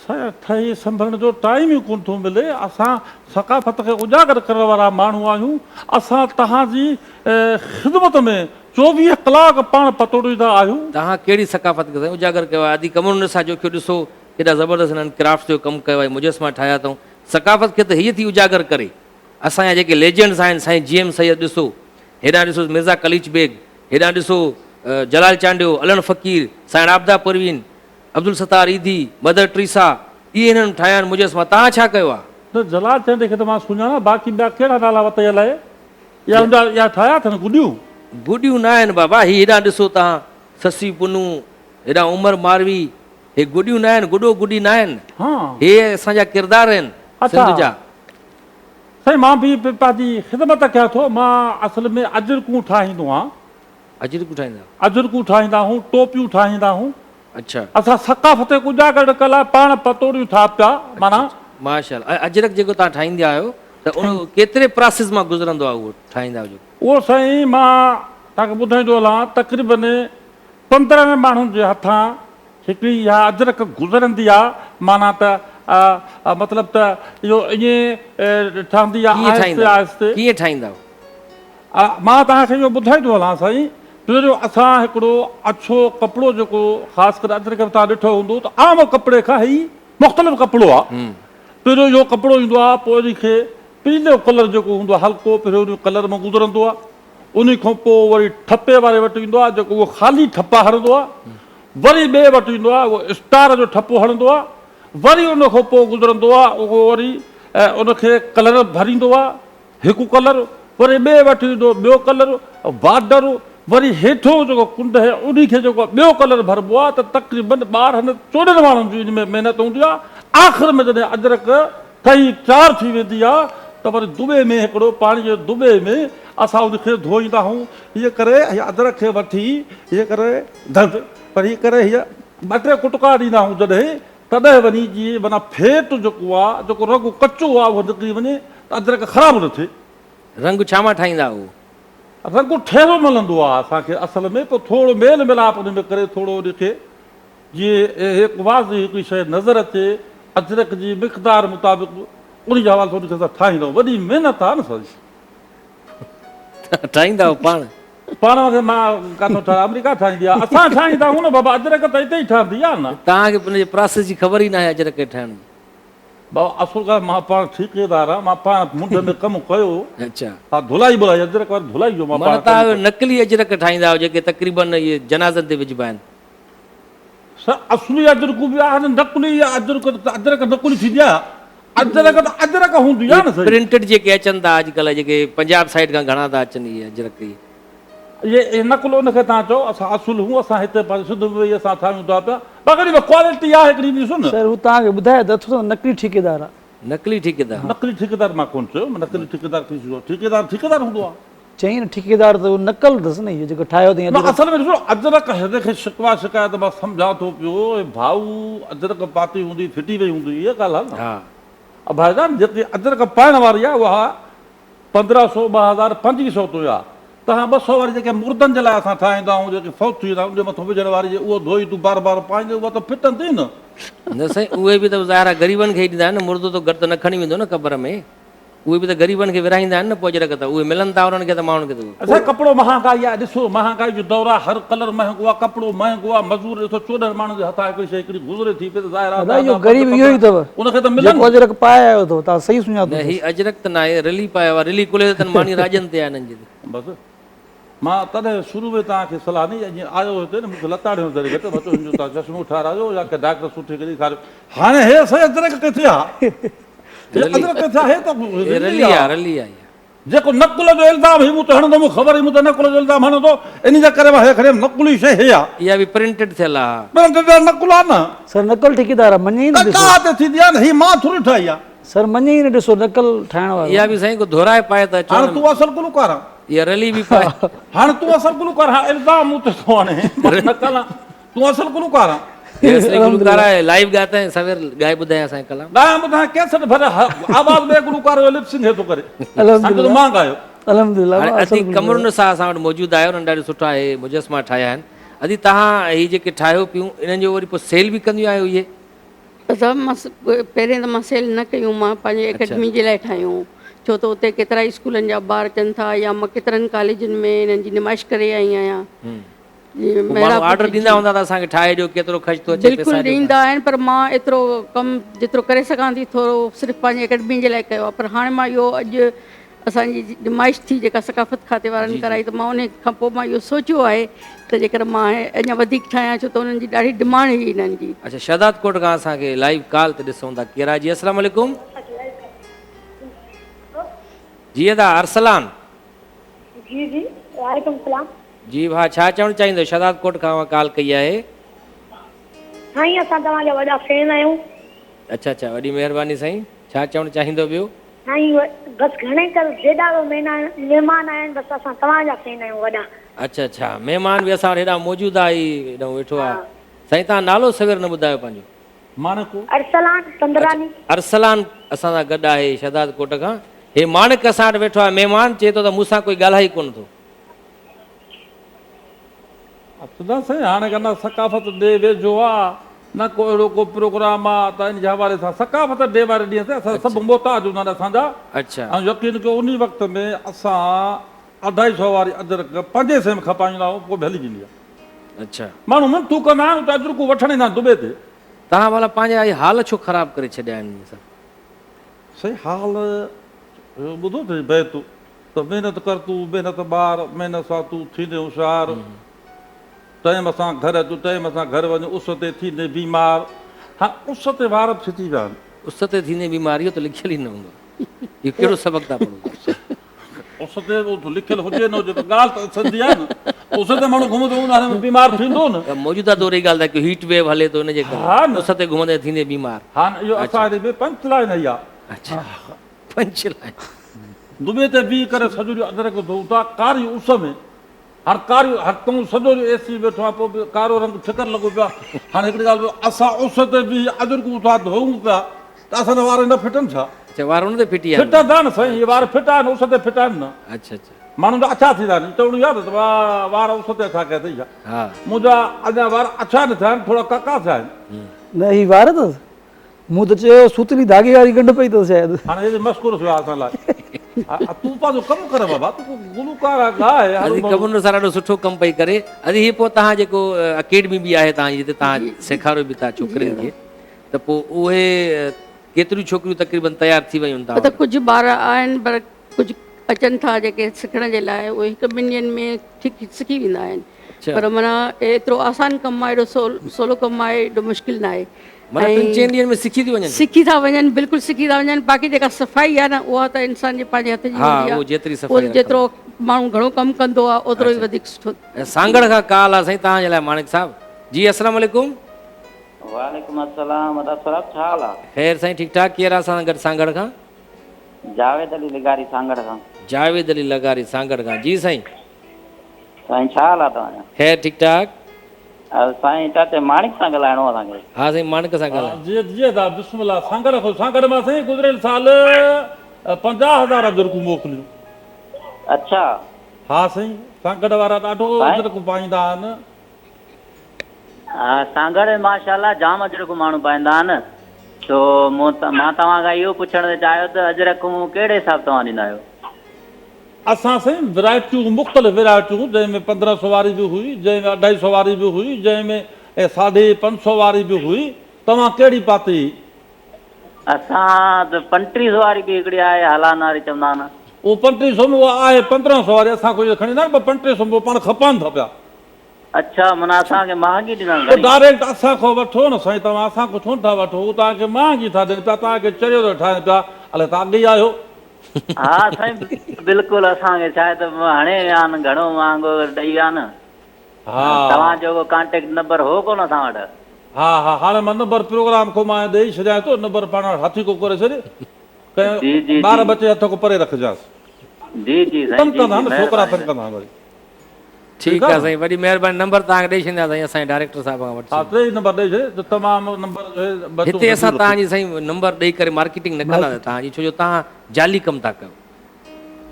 साईं ठही संभरण जो टाइम ई कोन थो मिले। असां सकाफ़त खे उजागर करण वारा माण्हू आहियूं। असां तव्हांजी ख़िदमत में 24 कलाक पाण पतोड़ींदा आहियूं। तव्हां कहिड़ी सकाफ़त खे साईं उजागर कयो आहे? अदी कमरुनिसा जोखियो ॾिसो केॾा ज़बरदस्त हिननि क्राफ्ट्स जो कमु कयो आहे, मुजस्मा ठाहिया अथऊं। सकाफ़त खे त हीअ थी उजागर करे। असांजा जेके लेजेंड्स आहिनि, साईं GM सैयद ॾिसो, हेॾां ॾिसो मिर्ज़ा कलीच बेग, हेॾां ॾिसो जलाल चांडियो, अलन फ़कीर, साईं आबदा परवीन, अब्दुल सत्तार ईदी, मदर टीसा, इहे हिननि ठाहिया आहिनि मुजस्मा। तव्हां छा कयो आहे? न जलाल चंडे खे त मां सुञाणा, बाक़ी ॿिया कहिड़ा नाला वरितल आहे? या ठाहिया अथनि गुॾियूं? गुॾियूं न आहिनि बाबा, हीअ हेॾां ॾिसो तव्हां ससी पुनू, हेॾां उमर मारवी, हे गुॾियूं न आहिनि, गुॾो गुॾी न आहिनि, हे असांजा किरदार आहिनि सिंध जा। साईं मां बि पंहिंजी ख़िदमत कयां थो। मां असल में अजरकूं ठाहींदो आहियां। अजरकूं ठाहींदा? अजरकूं ठाहींदा आहियूं, टोपियूं ठाहींदा आहियूं। अच्छा, असां सकाफ़त खे उजागर कला, पाण पतोड़ियूं ठाह पिया माना। माशाल्लाह। अजरक जेको तव्हां ठाहींदा आहियो त उन केतिरे प्रोसेस मां गुज़रंदो आहे उहो ठाहींदा आहियो? उहो साईं मां तव्हांखे ॿुधाईंदो हलां, तक़रीबन 15 माण्हुनि जे हथां हिकिड़ी इहा अजरक गुज़रंदी आहे। माना त मतिलबु त इहो ईअं ठहंदी आहे आहिस्ते आहिस्ते। कीअं ठाहींदा? मां तव्हांखे इहो ॿुधाईंदो हलां साईं। पहिरियों असां हिकिड़ो अछो कपिड़ो जेको ख़ासि करे अजरक में तव्हां ॾिठो हूंदो त आम कपिड़े खां ही मुख़्तलिफ़ कपिड़ो आहे। पहिरियों इहो कपिड़ो ईंदो आहे, पोइ इन खे पीलो कलर जेको हूंदो आहे हल्को, पहिरियों उन कलर में गुज़रंदो आहे। उन खां पोइ वरी ठपे वारे वटि ईंदो आहे, जेको उहो ख़ाली ठपा हणंदो आहे। वरी ॿिए वटि ईंदो आहे, उहो स्टार जो ठपो हणंदो आहे। वरी उन खां पोइ गुज़रंदो आहे, उहो वरी उनखे कलर भरींदो आहे, हिकु कलर। वरी ॿिए वटि ईंदो ॿियो कलर, बॉर्डर। वरी हेठो जेको कुंड आहे उन खे जेको ॿियो कलर भरिबो आहे। त तक़रीबन 12-14 माण्हुनि जी इन में महिनत हूंदी आहे। आख़िर में जॾहिं अजरक ठही तयारु थी वेंदी आहे त वरी दुबे में, हिकिड़ो पाणी जे दुबे में असां उनखे धोईंदा आहियूं। हीअं करे हीअ अदरक खे वठी हीअं करे दर्द पर हीअं करे हीअ 2-3 कुटका ॾींदा आहियूं। तॾहिं वञी जीअं माना फेट जेको आहे, जेको रंग कचो आहे, उहो निकिरी वञे त अदरक ख़राबु न थिए। रंग छा मां ठाहींदा उहो? रंग ठहिरो मिलंदो आहे असांखे असल में। पोइ थोरो मेल मिलाप उन में करे थोरो उनखे जीअं हिकु वाज़ हिकिड़ी शइ नज़र अचे अजरक जी मिक़दार मुताबिक़, उन जे हवाले सां उनखे असां ठाहींदा आहियूं। वॾी महिनत आहे न साईं। ठाहींदा आहियो पाण? पाण खे मां काथो ठाहियां, अमेरिका ठाहींदी आहे, असां ठाहींदा आहियूं न बाबा, अदरक त हिते ई ठहंदी आहे न। तव्हांखे उनजे प्रोसेस जी ख़बर ई न आहे अजरक खे ठाहिण जी? बाबा असुल ॻाल्हि, मां पाण ठेकेदार आहियां, मां पाण मुंड में कमु कयो। अच्छा, हा, धुलाई बुलाई अदरक वारी धुलाई जो मां माना पाण तव्हां नकली अजरक ठाहींदा आहियो जेके तक़रीबन इहे जनाज़नि ते विझिबा आहिनि? असली अदरकूं बि आहिनि, नकली अदरक, अदरक नकली थींदी आहे, अदरक त अदरक हूंदी आहे न सही। प्रिंटेड जेके अचनि था अॼुकल्ह, जेके पंजाब साइड खां घणा था अचनि इहे अजरक इहे, ये नकलो हुनखे तव्हां चओ, असां असुल हूं, असां हिते पंहिंजे सिध में वेही असां ठाहियूं था पिया, बाक़ी क्वालिटी आहे हिकिड़ी, ॾिसो न। सर हू तव्हांखे ॿुधाए त अथव नकली ठेकेदार आहे। नकली ठेकेदार? नकली ठेकेदार मां कोन चयो, नकली ठेकेदार थी सघो, ठेकेदार ठेकेदार हूंदो आहे। चई न ठेकेदार त उहो नकल अथसि न, इहो जेको ठाहियो अथई न, असल में ॾिसो अदरक हिनखे शिकवा शिकायत मां सम्झां थो पियो, भाऊ अदरक पाती हूंदी, फिटी वई हूंदी, इहा ॻाल्हि आहे न। हा, भाईजान जेकी अदरक पाइण वारी आहे उहा 1500, 2000, 2500 तो आहे। तव्हां 200 वारी जेके मुर्दनि जे लाइ असां ठाहींदा आहियूं, जेके फौत थी वेंदा, उनजे मथां विझण वारी, उहो धोई तूं बार बार पाईंदे, उहा त फिटंदी न। न साईं, उहे बि त ज़ाहिर आहे ग़रीबनि खे ई ॾींदा आहिनि न, मुर्दो त घटि त न खणी वेंदो न क़बर में, उहे बि त ग़रीबनि खे विराईंदा आहिनि न पोइ अजरक, त उहे मिलनि था उन्हनि खे त माण्हुनि खे त। असां कपिड़ो महांगाई आहे, ॾिसो महांगाई जो दौरु आहे, हर कलर महांगो आहे, कपिड़ो महांगो आहे, मज़दूर ॾिसो 14 माण्हुनि जे हथां हिकिड़ी शइ हिकिड़ी गुज़रे थी पई, त ज़ाहिर दादा इहो आहे ग़रीब इहो ई अथव, उनखे त मिलनि। जेको अजरक पाए आयो अथव, तव्हां सही सुञातो। न, ही अजरक त न आहे, रली पायो आहे, रली कुले तनि माणी राजनि ते आहे हिननि जे। बसि मां तॾहिं शुरू में तव्हांखे सलाह ॾिनी, जीअं आयो हिते न मूंखे लताड़ियो तॾहिं घटि बचो हिनजो तव्हां चश्मो ठारायो या के डॉक्टर सुठे खे ॾेखारियो। हाणे हे सही अदरक किथे आहे? अदरक किथे आहे? त रली आहे, रली आहे। जेको नकुल जो इल्ज़ाम ही मूं त हणंदो, मूंखे ख़बर हुई मूं त नकुल जो इल्ज़ाम हणंदो, इन जे करे मां हे खणी नकुली शइ हे आहे। इहा बि प्रिंटेड थियल आहे। नकुल आहे न सर नकल ठेकेदार आहे, मञे ई न। ॾिसो त थींदी आहे न, ही मां थोरी ठाही आहे। सर मञे ई न, ॾिसो नकल ठाहिण वारो। इहा बि साईं को धोराए पाए त हाणे अचो, तूं असल गुलूकार आहे, इहा रली बि पाए। हाणे तूं असल गुलूकार, हाणे इल्ज़ाम मूं ते थो हाणे नकल आहे, तूं असल गुलूकार आहे। गुलूकार आहे, लाइव ॻाता आहिनि, सवेर ॻाए ॿुधायां असांजे कलाम। ॻाए ॿुधायां कैसेट भरे, आवाज़ ॿिए गुलूकार जो लिपसिंग हे थो करे, अल्हम्दुलिल्लाह मां ॻायो। अल्हम्दुलिल्लाह। हाणे अदी कमरुनि सां असां वटि मौजूदु आहियो न, ॾाढो सुठा हे मुजस्मा ठाहिया आहिनि। अदी तव्हां हीअ जेके ठाहियो पियूं, इन्हनि जो वरी पोइ सेल बि कंदियूं आहियो इहे? असां मां पहिरें त मां सेल न कयूं, मां पंहिंजे एकेडमी जे लाइ ठाहियूं, छो त उते केतिरा ई स्कूलनि जा ॿार अचनि था, या मां केतिरनि कॉलेजनि में हिननि जी नुमाइश करे आई आहियां। ऑर्डर ॾींदा हूंदा त असांखे ठाहे ॾियो, केतिरो ख़र्च थो अचे? बिल्कुलु ॾींदा आहिनि, पर मां एतिरो कमु जेतिरो करे सघां थी थोरो सिर्फ़ु पंहिंजे एकेडमी जे लाइ कयो आहे। पर हाणे मां इहो अॼु असांजी नुमाइश थी जेका सकाफ़त खाते वारनि कराई, त मां उन खां पोइ मां इहो सोचियो आहे त जेकर मां अञा वधीक ठाहियां, छो त उन्हनि जी ॾाढी डिमांड हुई हिननि जी। अच्छा, शहदाद कोट खां असांखे लाइव कॉल ते ॾिसूं था। केरा जी? अस्सलाम वालेकुम। जी अदा अरसलान। जी जी वालेकुम सलाम। जी भाउ, छा चवणु चाहींदो? शहदाद कोट खां कॉल कई आहे। साईं असां तव्हांजा वॾा फैन आहियूं। अच्छा अच्छा, वॾी महिरबानी साईं। छा चवणु चाहींदो ॿियो? साईं बसि घणे कर जेॾा महिमान आहिनि, बसि असां तव्हांजा फैन आहियूं वॾा। अच्छा अच्छा, महिमान बि असां वटि हेॾा मौजूदु आहे, हेॾो वेठो आहे। साईं तव्हां नालो सवेर न ॿुधायो पंहिंजो? मानक अरसलान चंदरानी। अरसलान असां सां गॾु आहे शहदाद कोट खां। हे मानक असां वटि वेठो आहे महिमान, चए थो त मूंसां कोई ॻाल्हाए कोन थो। साईं हाणे कना सकाफ़त डे वेझो आहे, न को अहिड़ो को प्रोग्राम आहे त इन जे हवाले सां सकाफ़त डे वारे ॾींहं ते असां सभु मोहताज हूंदा आहिनि असांजा। अच्छा, ऐं यकीन कयो उन वक़्त में असां 250 वारी अदरक 500 में खपाईंदा आहियूं, पोइ बि हली वेंदी आहे। अच्छा, माण्हू मिनतूं कंदा आहिनि त अदरकूं वठण ईंदा आहिनि दुबे ते। तव्हां भला पंहिंजा इहे हाल छो ख़राबु करे छॾिया आहिनि? सही हाल ॿुधो अथई बैतु त महिनत कर तूं महिनत ॿार, महिनत सां तूं थींदे होशियार, टाइम सां घर अचु, टाइम सां घर वञु, उस ते थींदे बीमार। हा, उस ते वार बि छिती विया आहिनि। उस ते थींदे बीमारी त लिखियल ई न हूंदो। इहो कहिड़ो सबक़ु था पढ़ो? उस ते लिखियल हुजे न हुजे त ॻाल्हि त सिंधी आहे न। उस ते माण्हू घुमंदो हुन में बीमार थींदो न। मौजूदा दौर जी ॻाल्हि आहे कि हीट वेव हले थो, हिनजे करे उस ते घुमंदे थींदे बीमार। हा, इहो असांजे में पंच लाइन आई आहे। अच्छा, पंच लाइन। दुबे ते बीह करे सॼो ॾींहुं अदरक धोऊं था कारी उस में। हाणे कारी तूं सॼो ॾींहुं एसी वेठो आहे, पोइ बि कारो रंग फिकर लॻो पियो आहे। हाणे हिकिड़ी ॻाल्हि, असां उस ते बीह अदरकूं था धोऊं पिया त असांजा वार न फिटनि छा? अच्छा, वार हुन ते फिटी आहे? फिटंदा न साईं, इहे वार फिटा आहिनि, उस ते फिटा आहिनि न। अच्छा अच्छा, माण्हुनि जा अछा थींदा आहिनि, चवणो यादि त वार उस ते अछा कया अथई छा? हा, मुंहिंजा अञा वार अछा न थिया आहिनि, थोरा कका थिया आहिनि। न ही वार अथसि, मूं त चयो सुतली धागे वारी गंढ पई अथसि शायदि। हाणे मस्कुर थियो आहे असां लाइ। तूं पंहिंजो कमु कर बाबा, तूं गुलूकार ॻाए अॼु कमु सां ॾाढो सुठो कमु पई करे। अॼु हीअ पोइ तव्हां जेको अकेडमी बि आहे तव्हांजी, जिते तव्हां सेखारियो बि था छोकिरियुनि खे, त पोइ उहे केतिरियूं छोकिरियूं तक़रीबन तयारु थी वयूं था? मतलब कुछ ॿार आहिनि पर कुझु अचनि था जेके सिखण जे लाइ, उहे हिकु ॿिनि ॾींहंनि में ठीकु सिखी वेंदा आहिनि। पर माना एतिरो आसान कमु आहे, एॾो सवलो कमु आहे, एॾो मुश्किल न आहे। माना 3-4 ॾींहंनि में सिखी थी वञनि? सिखी था वञनि, बिल्कुलु सिखी था वञनि। बाक़ी जेका सफ़ाई आहे न, उहा त इंसान जे पंहिंजे हथ जी हा, हूंदी आहे। उहो जेतिरी सफ़ाई जेतिरो माण्हू घणो कमु कंदो आहे, ओतिरो ई वधीक सुठो। ऐं सांगड़ खां काल आहे साईं तव्हांजे लाइ माणिक साहब जी। अस्सलाम वालेकुम। वालेकुम अस्सलाम। साहब छा हाल आहे? ख़ैर साईं, ठीकु ठाक। केरु आहे असां गॾु सांगड़ खां? जावेद अली लगारी सांगड़ खां। जावेद अली लगारी सांगड़ खां। जी साईं। साईं छा हाल आहे तव्हांजो? ख़ैर ठीकु ठाक। साईं हिते माणिक सां ॻाल्हाइणो आहे तव्हांखे। हा साईं, माणिक सां ॻाल्हायो। जी जी दा बिस्मिल्लाह। सांगड़ खां, सांगड़ मां साईं गुज़िरियल साल 50,000 अजरकूं मोकिलियूं। अच्छा। हा साईं, सांगड़ वारा ॾाढो अजरकूं पाईंदा आहिनि। हा, सांगड़ में माशाल्लाह जाम अजरकूं माण्हू पाईंदा आहिनि। तो मां तव्हां खां इहो पुछणु चाहियो त अजरकूं कहिड़े हिसाब तव्हां ॾींदा आहियो? असां साईं वैरायटियूं, मुख़्तलिफ़ वैरायटियूं, जंहिंमें 1500 वारी बि हुई, जंहिंमें 250 वारी बि हुई, जंहिंमें 550 वारी बि हुई। तव्हां कहिड़ी पाती? असां त 3500 वारी बि हिकिड़ी आहे, हलान वारी चवंदा आहिनि। उहो 3500 में उहा आहे 1500 वारी। असां कोई खणी न 3500 में पाण खपनि था पिया। अच्छा, माना असांखे महांगी ॾींदा तो डायरेक्ट असां खां वठो न साईं, तव्हां असां खां छो था वठो? उहो तव्हांखे महांगी था ॾियनि पिया, तव्हांखे चरियो था ठाहिनि पिया। अलाए तव्हां अॻे आहियो? हा साईं, बिल्कुलु। असांखे छा आहे त हाणे विया आहिनि, घणो महांगो ॾेई विया आहिनि। हा, तव्हांजो कॉन्टेक्ट नंबर हो कोन असां वटि? हा हा, हाणे मां नंबर प्रोग्राम खां मां ॾेई छॾियां थो। नंबर पाण हथी को करे छॾे, जी, ॿार बचे हथ को परे रखजांसि। जी जी कमु कंदा न छोकिरा, कमु कंदा वरी। ठीकु आहे साईं, वॾी महिरबानी। नंबर तव्हांखे ॾेई छॾिया साईं असांजे डायरेक्टर साहिब खां वठी। हा, 3 नंबर ॾेई छॾे त तमामु नंबर। हिते असां तव्हांजी साईं नंबर ॾेई करे मार्केटिंग न कंदासीं तव्हांजी, छो जो तव्हां जाली कमु था कयो।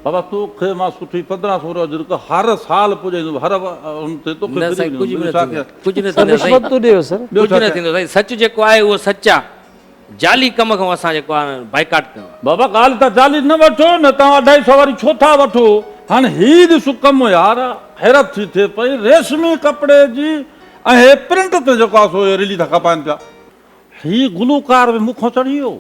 बाबा तोखे मां सुठी 1500 अजरक हर साल पुॼाईंदुमि, हर हुन ते तोखे न साईं, कुझु बि न छा थींदो, कयां? कुझु न सर थींदो साईं, रिश्वत तो ॾियो सर। कुझु न थींदो साईं। सच जेको आहे उहो सच आहे। जाली कम खां असां जेको आहे बाइकाट कयो आहे। बाबा ॻाल्हि त जाली न वठो न, तव्हां 250 वारी छो था वठो? हाणे हीउ ॾिसो कमु यार, हैरत थी थिए पई। रेशमी कपिड़े जी ऐं हे प्रिंट ते जेको आहे सो रिली था खपाइनि पिया। हीउ गुलूकार बि मूंखां चढ़ी वियो,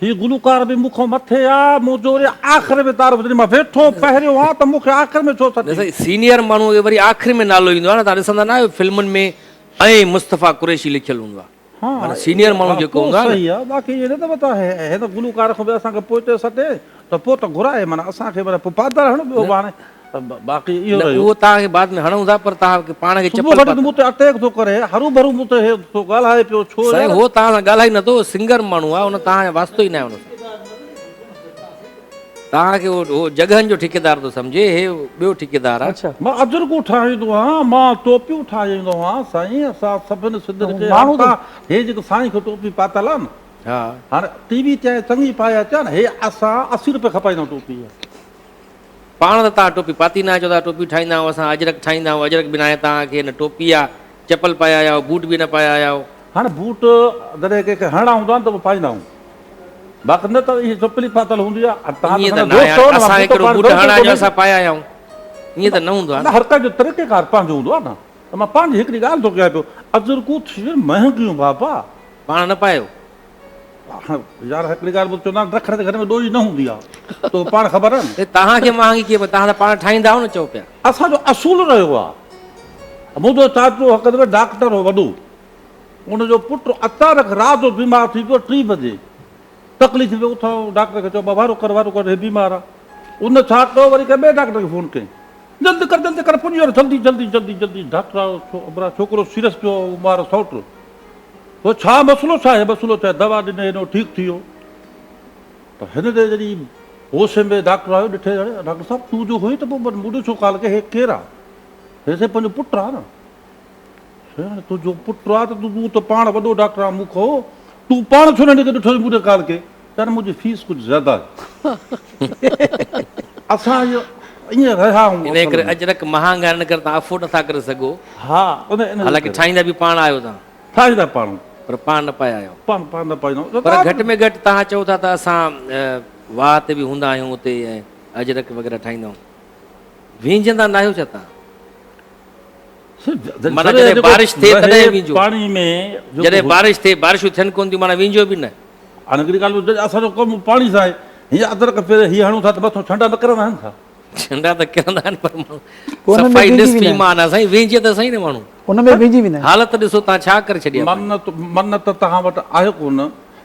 हीउ गुलूकार बि मूंखां मथे आहे। मूं जो वरी आख़िर में तारीफ़ जॾहिं मां वेठो पहिरियों आहे त मूंखे आख़िर में छो न साईं, सीनियर माण्हू खे वरी आख़िर में नालो ईंदो आहे न। तव्हां ॾिसंदा न आहियो फिल्मुनि में ऐं मुस्तफ़ा कुरैशी लिखियलु हूंदो आहे। हाँ, सीनियर माण्हू जेको हूंदो आहे सही आहे। बाक़ी इहे न त बता हे त गुलूकार खां बि असांखे पोइ सटे त पोइ त घुराए, माना असांखे माना पोइ पादर हणो ॿियो हाणे। बाक़ी इहो रहियो, उहो तव्हांखे बाद में हणूं था, पर तव्हांखे पाण खे सुबुह खां मूं ते अटैक थो करे, हरू भरू मूं ते थो ॻाल्हाए पियो। छो साईं, उहो तव्हां सां ॻाल्हाई नथो, सिंगर माण्हू आहे, उन तव्हांजो वास्तो ई न आहे हुन सां। तव्हांखे उहो जॻहनि जो ठेकेदार थो सम्झे, हे ॿियो ठेकेदार आहे। अच्छा, मां अजरकूं ठाहींदो आहियां, मां टोपियूं ठाहींदो आहियां साईं। असां सभिनी सिंधियुनि खे माण्हू हे जेको साईं खे टोपी पातल आहे न, हा, हाणे टीवी ते चङी पाए अचां न, हे असां 80 रुपए खपाईंदा आहियूं टोपी। पाण त तव्हां टोपी पाती न आहियो, टोपी ठाहींदा आहियूं असां, अजरक ठाहींदा आहियूं। अजरक बि न आहे तव्हांखे, न टोपी आहे, चपल पाया आहियो, बूट बि न पाया आहियो। हाणे बूट जॾहिं कंहिंखे हणा हूंदा आहिनि त पोइ पाईंदा आहियूं, बाक़ी न त इहे चपली पातल हूंदी आहे। ईअं त न आहे, असां हिकिड़ो बूट हणा जो असां पाया आहियूं, ईअं त न हूंदो आहे। हर कंहिंजो तरीक़ेकार पंहिंजो हूंदो आहे न। त मां पंहिंजी हिकिड़ी ॻाल्हि थो कयां पियो, अजरकूं थी महांगियूं बाबा। पाण न पायो यार, हिकिड़ी ॻाल्हि चवंदा आहिनि रखण जे घर में ॾोरी न हूंदी आहे, तो पाण ख़बर आहे न। तव्हांखे महांगी कीअं, तव्हां त पाण ठाहींदा आहियो न, चओ पिया। असांजो असूल रहियो आहे। मुंहिंजो चाचो हक़ में डॉक्टर हो वॾो, उनजो पुटु अचानक राति जो बीमार थी पियो 3 बजे। तकलीफ़ में उथो, डॉक्टर खे चयो वारो कर, हे बीमार आहे। उन छा कयो, वरी कंहिं ॿिए डॉक्टर खे फ़ोन कयईं, जल्दी कर पुॼी वञो, जल्दी। डॉक्टर छोकिरो सीरियस पियो, ॿार सौट। पोइ छा मसइलो छा आहे? मसइलो छा आहे? दवा ॾिने, हिनो ठीकु थी वियो। त हिन ते जॾहिं होश में डॉक्टर आयो, ॾिठे डॉक्टर साहिबु तूं जो हुई त पोइ मूं ॾिसो काल के हे केरु आहे? हे से पंहिंजो पुटु आहे न। तुंहिंजो पुटु आहे त तूं त पाण वॾो डॉक्टर आहे, मूंखां तूं पाण छो न ॾिठो मूं काल के? यार मुंहिंजी फीस कुझु ज़्यादा आहे। असां इहो ईअं रहिया आहियूं। इन करे अजरक महांगा इन करे तव्हां अफोर्ड नथा करे सघो। हा, हालांकि ठाहींदा बि पाण आहियो तव्हां, ठाहींदा पाण, पर पाण न पाया आहियो। पाण न पाईंदा। पर घटि में घटि तव्हां चओ था त असां वाह ते बि हूंदा आहियूं उते ऐं अजरक वग़ैरह ठाहींदा आहियूं, विंजंदा न आहियो छा तव्हां? माना जॾहिं बारिश थिए तॾहिं विंजो, पाणी में जॾहिं बारिश थिए, बारिशूं थियनि कोन थियूं माना विंजो बि न? हाणे हिकिड़ी ॻाल्हि असांजो कमु पाणी सां आहे, हीअं अदरक पहिरियों हीअं हणूं था त मथां छंडा न करंदा आहिनि छा? छंडा त किरंदा आहिनि पर माण्हू हुन में सफ़ाई विझी निस्फ़ वेंदा ईमान आहे साईं, विंजे त सही न माण्हू, हुन में विझी वेंदा आहिनि। हालत ॾिसो तव्हां छा करे छॾी आहे। मन्नत तव्हां वटि आहे कोन,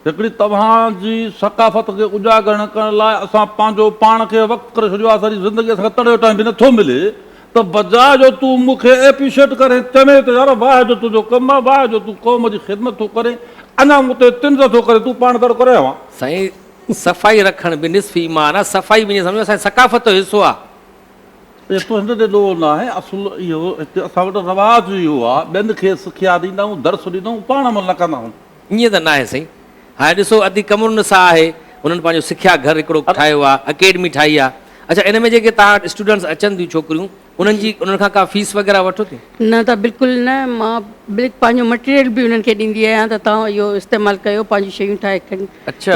हिकिड़ी तव्हांजी सकाफ़त खे उजागर करण लाइ असां पंहिंजो पाण खे वक़्तु करे छॾियो आहे, सॼी ज़िंदगी असांखे तड़ियो टाइम बि नथो मिले, त बजाए जो तूं मूंखे एप्रिशिएट करे चवे त यार वाह जो तुंहिंजो कमु आहे, वाह जो तूं क़ौम जी ख़िदमत थो करे, अञा मूं ते तिंज़ थो करे, तूं पाण तड़ करे आवां। साईं सफ़ाई रखण बि निस्फ़ ईमान आहे, सफ़ाई बि सम्झो असांजी सकाफ़त जो हिसो आहे। एतिरो हिन ते ॾोह न आहे, असुल इहो हिते असां वटि रवाज इहो आहे, ॿियनि खे सिखिया ॾींदा आहियूं, दर्स ॾींदा आहियूं, पाण अमल न कंदा आहियूं। ईअं त न आहे साईं, हाणे ॾिसो अधी कमरुनि सां आहे, उन्हनि पंहिंजो सिखिया घर हिकिड़ो ठाहियो आहे, अकेडमी ठाही आहे। अच्छा इन में जेके तव्हां वटि स्टूडेंट्स अचनि थियूं छोकिरियूं, उन्हनि खां का फीस वग़ैरह वठो थी? न त बिल्कुलु न, मां पंहिंजो मटीरियल बि उन्हनि खे ॾींदी आहियां त तव्हां इहो इस्तेमालु कयो, पंहिंजी शयूं ठाहे खणी। अच्छा,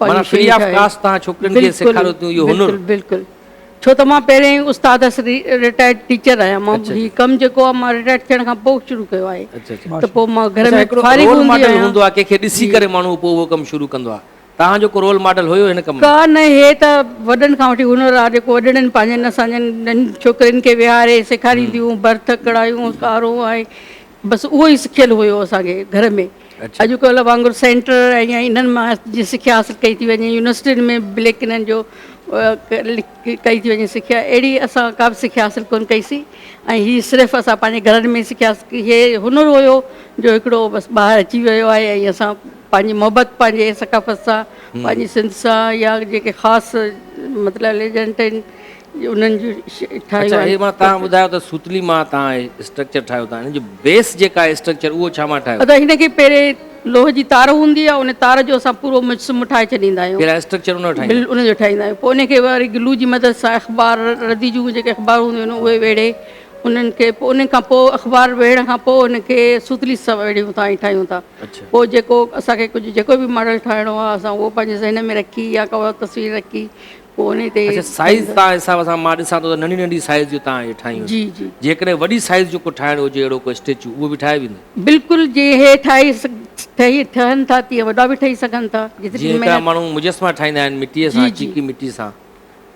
माना फ्री ऑफ कास्ट तव्हां छोकिरियुनि खे सेखारियो थियूं इहो हुनुर? बिल्कुलु, छो त मां पहिरें उस्ताद रिटायर्ड टीचर आहियां, मां हीउ कमु जेको आहे मां रिटायर्ड थियण खां पोइ शुरू कयो आहे, त पोइ मां घर में फारिग रोल हूंदी मॉडल आहियां। हूंदो आहे, कंहिंखे ॾिसी करे माण्हू पोइ उहो कमु शुरू कंदो आहे, तव्हांजो को रोल मॉडल हुयो हिन कम में? का न, हे त वॾनि खां वठी हुनर आहे जेको वॾनि पंहिंजनि असांजनि नंढनि छोकिरियुनि खे विहारे सेखारींदियूं, भर्थ कढ़ायूं कारो आहे, बसि उहो ई सिखियलु हुयो असांखे घर में। अॼुकल्ह वांगुरु सेंटर ऐं या इन्हनि मां जीअं सिखिया हासिलु कई थी वञे, यूनिवर्सिटियुनि में ब्लैक इन्हनि जो कई थी वञे सिखिया, अहिड़ी असां का बि सिखिया हासिलु कोन कईसीं, ऐं हीअ सिर्फ़ु असां पंहिंजे घरनि में सिखियासीं। हे हुनुर हुयो जो हिकिड़ो बसि ॿाहिरि अची वियो आहे, ऐं असां पंहिंजी मोहबत पंहिंजे सकाफ़त सां, पंहिंजी सिंध सां, या जेके ख़ासि मतिलबु लेजेंट आहिनि उन्हनि जूं ठाहियूं आहिनि। तव्हां ॿुधायो त सुतली मां तव्हां स्ट्रक्चर ठाहियो था, हिन जो बेस जेका आहे स्ट्रक्चर उहो छा मां ठाहियो? त हिनखे पहिरें लोह जी तार हूंदी आहे, उन तार जो असां पूरो मुजसमो ठाहे छॾींदा आहियूं, कहिड़ा स्ट्रक्चर उनजो ठाहींदा आहियूं, पोइ उनखे वरी ग्लू जी मदद सां अख़बार रदी जूं जेके अख़बार हूंदियूं आहिनि उहे वेड़े उन्हनि खे, पोइ उन खां पोइ अख़बार वेहण खां पोइ उनखे सुतली सां वेड़ियूं था ऐं ठाहियूं था। पोइ जेको असांखे कुझु जेको बि मॉडल ठाहिणो आहे असां उहो पंहिंजे ज़हन में रखी या को तस्वीर रखी, पोइ उन ते साइज़ तव्हां हिसाब सां मां ॾिसां थो त नंढी नंढी साइज़ जूं तव्हां इहे ठाहियूं। जी जी, जेकॾहिं वॾी साइज़ जो को ठाहिणो हुजे अहिड़ो को स्टेचू, उहो बि ठाहे वेंदो? बिल्कुलु, जे हे ठहनि था तीअं वॾा बि ठही सघनि था। जीअं माण्हू मुजस्मा ठाहींदा आहिनि मिटीअ सां, चीकी मिटी सां,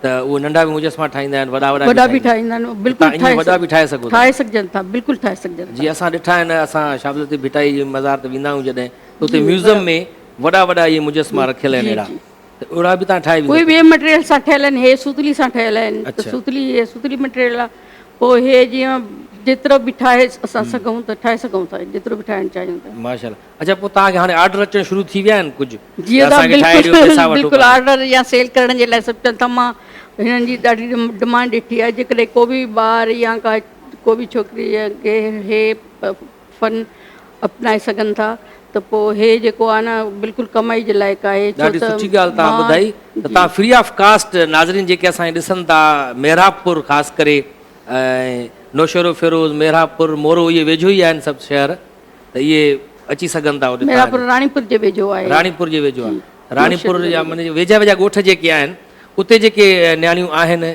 त उहे नंढा बि मुजस्मा ठाहींदा आहिनि, वॾा बि ठाहींदा आहिनि, बिल्कुलु वॾा बि ठाहे सघो, ठाहे सघजनि था, बिल्कुलु ठाहे सघजनि। जीअं असां ॾिठा आहिनि, असां शाबलती भिटाई जे मज़ार ते वेंदा आहियूं जॾहिं, त उते म्यूज़ियम में वॾा वॾा इहे मुजस्मा रखियल आहिनि अहिड़ा, त अहिड़ा बि तव्हां ठाहे? उहे ॿिए मटेरियल सां ठहियल आहिनि, हे सुतली सां ठहियल आहिनि, त सुतली मटेरियल आहे। पोइ हे जीअं जेतिरो बि ठाहे असां सघूं त ठाहे सघूं था, जेतिरो बि ठाहिणु चाहियूं था। माशाल्लाह। अच्छा, पोइ तव्हांखे हाणे ऑर्डर अचणु शुरू थी विया आहिनि कुझु? जीअं बिल्कुलु ऑर्डर या सेल करण जे लाइ सभु चवनि था, मां हिननि जी ॾाढी डिमांड ॾिठी आहे, जेकॾहिं को बि ॿार या को बि छोकिरी खे हे फन अपनाए सघनि था, त पोइ हे जेको आहे न बिल्कुलु कमाई जे लाइक़ु आहे। ॾाढी सुठी ॻाल्हि तव्हां ॿुधाई त तव्हां फ्री ऑफ कास्ट नाज़रीन जेके असांखे ॾिसनि था, मेहराबपुर ख़ासि करे ऐं नौशरो फिरोज़, मेहराबपुर, मोरो, इहे वेझो ई आहिनि सभु शहर, त इहे अची सघनि था। मेहराबपुर राणीपुर जे वेझो आहे, राणीपुर जे वेझो आहे, राणीपुर जा माने वेझा वेझा ॻोठ जेके आहिनि उते जेके न्याणियूं आहिनि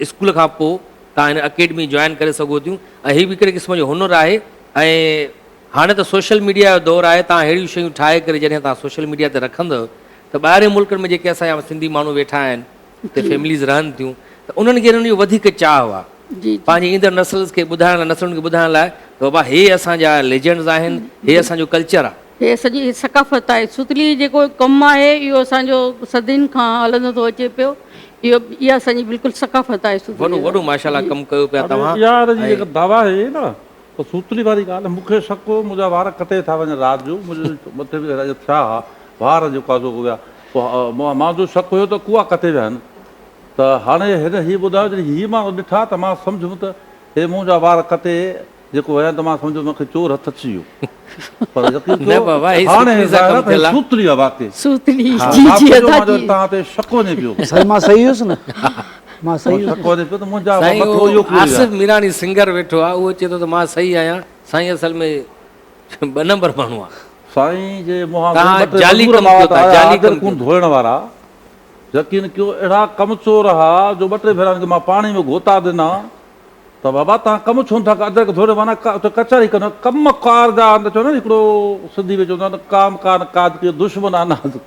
स्कूल खां पोइ तव्हां हिन अकेडमी जॉइन करे सघो थियूं, ऐं हीअ बि हिकिड़े क़िस्म जो हुनुर आहे। ऐं हाणे त सोशल मीडिया जो दौरु आहे, तव्हां अहिड़ियूं शयूं ठाहे करे जॾहिं तव्हां सोशल मीडिया ते रखंदव त ॿाहिरि मुल्कनि में जेके असांजा सिंधी माण्हू वेठा आहिनि, उते फैमिलीज़ रहनि थियूं, त उन्हनि खे इन्हनि जो वधीक चाह आहे पंहिंजी ईंदड़ नस्ल खे ॿुधाइण लाइ, नस्लुनि खे ॿुधाइण लाइ त बाबा हे असांजा लेजेंड्स आहिनि, हे असांजो कल्चर आहे, हे सॼी सकाफ़त आहे। सुतली जेको कमु आहे इहो असांजो सदियुनि खां हलंदो थो अचे पियो, इहा असांजी बिल्कुलु सकाफ़त आहे। वॾो माशाल्लाह कमु कयो पिया तव्हां। यार जी जेका दावा आहे न, त सूतली वारी ॻाल्हि मूंखे शक हो, मुंहिंजा वार कटे था वञनि राति जो, मुंहिंजे मथे बि छा वार जेको आहे विया, पोइ मुंहिंजो शक हुयो त कुआ कटे विया आहिनि, त हाणे हिन हीअ ॿुधायो जॾहिं हीअ मां ॾिठा त मां सम्झुमि त हे मुंहिंजा वार कटे जेको हुया, त मां सम्झो मूंखे चोर हथ अची वियो, पर सूतली आहे वाकई, तव्हां ते शक वञे पियो। मां सही हुयुसि न, मां सही आसिफ मीरानी सिंगर वेठो आहे, उहो चए थो त मां सही आहियां, साईं असल में ॿ नंबर माण्हू आहे। साईं जे जाली कम धोइण वारा यकीन कयो अहिड़ा कमचोर हुआ जो 2-3 भेरा मां पाणी में घोता ॾिना त बाबा तव्हां कमु छो था अदरक थोरे माना कचहरी कंदो कम कार जा चवंदा आहिनि हिकिड़ो सिंधी में चवंदा आहिनि काम कार काज के दुश्मन आहे नाज़ुक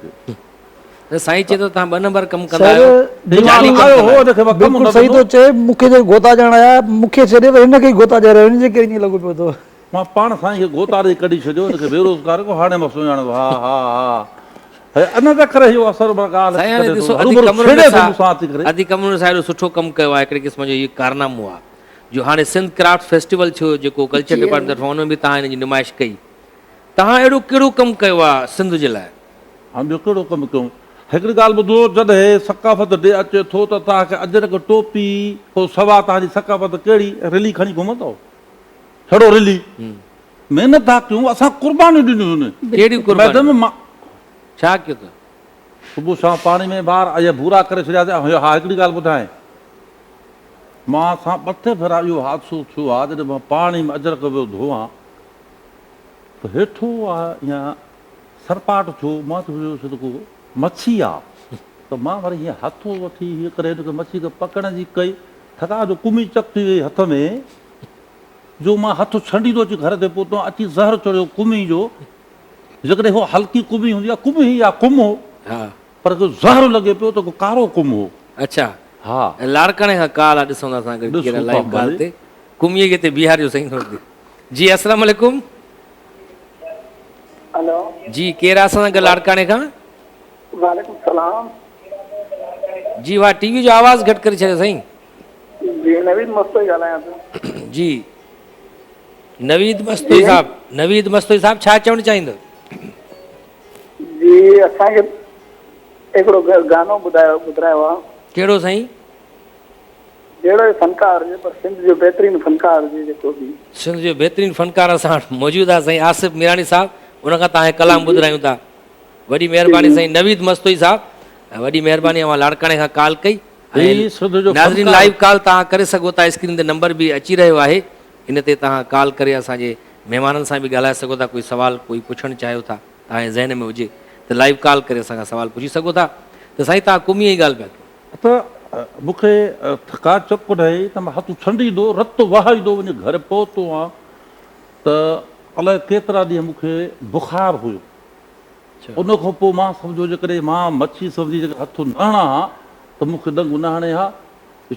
त साईं चए थो तव्हां 2 नंबर कमु कंदा सर आहियो दिमाग़ कमु आयो कंदा हो देखे मां कमु बिल्कुलु न सही कंदो। थो चए मूंखे जो गोता ॾियण आया मूंखे छॾे हिनखे ई गोता ॾियारियो हिनजे करे ईअं लॻो पियो अथव मां पाण साईं खे गोता ॾेई कढी छॾियो हिनखे बेरोज़गार को हाणे मां सुञाणो हा हा हा इन जे करे इहो असर साईं हाणे ॾिसो अधी कमरुनि सां एॾो सुठो कमु कयो आहे हिकिड़े क़िस्म जो इहो कारनामो आहे जो हाणे सिंध क्राफ्ट फेस्टिवल थियो जेको कल्चर डिपार्टमेंट तरफ़ां हुन में बि तव्हां हिन जी नुमाइश कई तव्हां अहिड़ो कहिड़ो कमु कयो आहे सिंध जे लाइ हा ॿियो कहिड़ो कमु कयूं हिकिड़ी ॻाल्हि ॿुधो जॾहिं सकाफ़त डे अचे थो त तव्हांखे अजरक टोपी पोइ सवा तव्हांजी सकाफ़त कहिड़ी रिली खणी घुमंदव छड़ो रिली महिनत था कयूं असां कुर्बानियूं ॾिनियूं आहिनि कहिड़ी कुर्बानी मैडम मां छा कयो अथव सुबुह शाम पाणी में ॿार इहे भूरा करे छॾियासीं हा हिकिड़ी ॻाल्हि ॿुधाए मां सां 2 भेरा इहो हादसो थियो आहे जॾहिं मां पाणी में अजरक वियो धोआं त हेठो आहे या सरपाट थियो मां चयो को मच्छी आहे त मां वरी हीअं हथो वठी हीअं करे हिनखे मच्छी खे पकड़ण जी कई थका जो कुमी चक थी वई हथ में जो मां हथु छंडींदो अची घर ते पहुतो अची ज़हर चढ़ियो कुमी जो जेकॾहिं उहो हल्की कुमी हूंदी आहे कुमी या कुम हो हा पर ज़हर लॻे पियो त को कारो कुम हो अच्छा हा ऐं लाड़काणे खां काल आहे ॾिसूं था असां ॾिसूं कहिड़ा था लाइव ॻाल्हि भले। ते कुमीअ खे हिते बिहारियो साईं थोरी देरि जी अस्सलाम वालेकुम हेलो जी केरु आहे असां सां गॾु लाड़काणे खां वालेकुम सलाम जी वाह टीवी जो आवाज़ु घटि करे छॾियो साईं जी नवीद मस्तोई ॻाल्हायां पियो जी नवीद मस्तोई साहब नवीद मस्तोई साहब छा चवणु चाहींदो जी असांखे हिकिड़ो गानो ॿुधायो आहे कहिड़ो साईं जहिड़ो फनकार हुजे पर सिंध जो बहितरीनु फनकार हुजे जेको बि सिंध जो बहितरीनु फनकार असां वटि मौजूदु आहे साईं आसिफ मीरानी साहब उनखां तव्हांखे कलाम ॿुधायूं था वॾी महिरबानी साईं नवीद मस्तोई साहब वॾी महिरबानी मां लाड़काणे खां कॉल कई नाज़रीन लाइव कॉल तव्हां करे सघो था स्क्रीन ते नंबर बि अची रहियो आहे इन ते तव्हां कॉल करे असांजे महिमाननि सां बि ॻाल्हाए सघो था कोई सुवाल कोई पुछणु चाहियो था तव्हांजे ज़हन में हुजे त लाइव कॉल करे असां खां सुवाल पुछी सघो था त साईं तव्हां कुमीअ जी ॻाल्हि पिया कयो त मूंखे थका चक ॾे त मां हथु छंडींदो रत वहाईंदो वञी घर पहुतो आहियां त अलाए केतिरा ॾींहं मूंखे बुखार हुयो उन खां पोइ मां सम्झो जेकॾहिं मां मच्छी सम्झी जेके हथु न हणां त मूंखे ॾंगु न हणे हा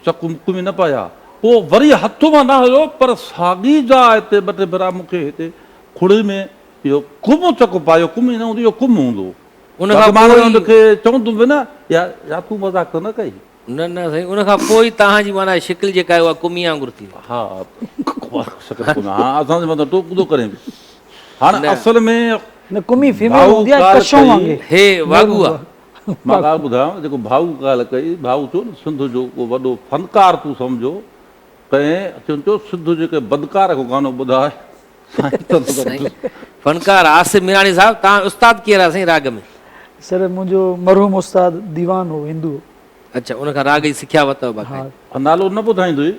चकु कुमी न पाया पोइ वरी हथ मां न हलियो पर साॻी जा हिते 2-3 भेरा मूंखे हिते खुड़े में इहो कुम चकु पायो कुमी न हूंदो इहो कुम हूंदो उनखां मां पोइ हुनखे चवंदो बि न या तूं मज़ाक त न कई न न साईं उनखां पोइ तव्हांजी माना शिकिल जेका आहे उहा कुमीअ वांगुरु थी वई हा हा असांजे मथां टोकंदो करे हाणे असल में न कुमी फीमेल हूंदी आहे कशों वांगुरु हे वागू आहे मां ॻाल्हि ॿुधायां जेको भाऊ ॻाल्हि कई भाऊ चयो न सिंध जो को वॾो फनकार तूं सम्झो कंहिं चवनि सिंध जेके बदकार को गानो ॿुधाए फनकार आसिफ मीरानी साहब तव्हां उस्ताद केरु आहे साईं राग में सर मुंहिंजो मरहूम उस्ताद दीवान हो हिंदू अच्छा उनखां राग जी सिखिया वरितव बाक़ाइदा नालो न ॿुधाईंदो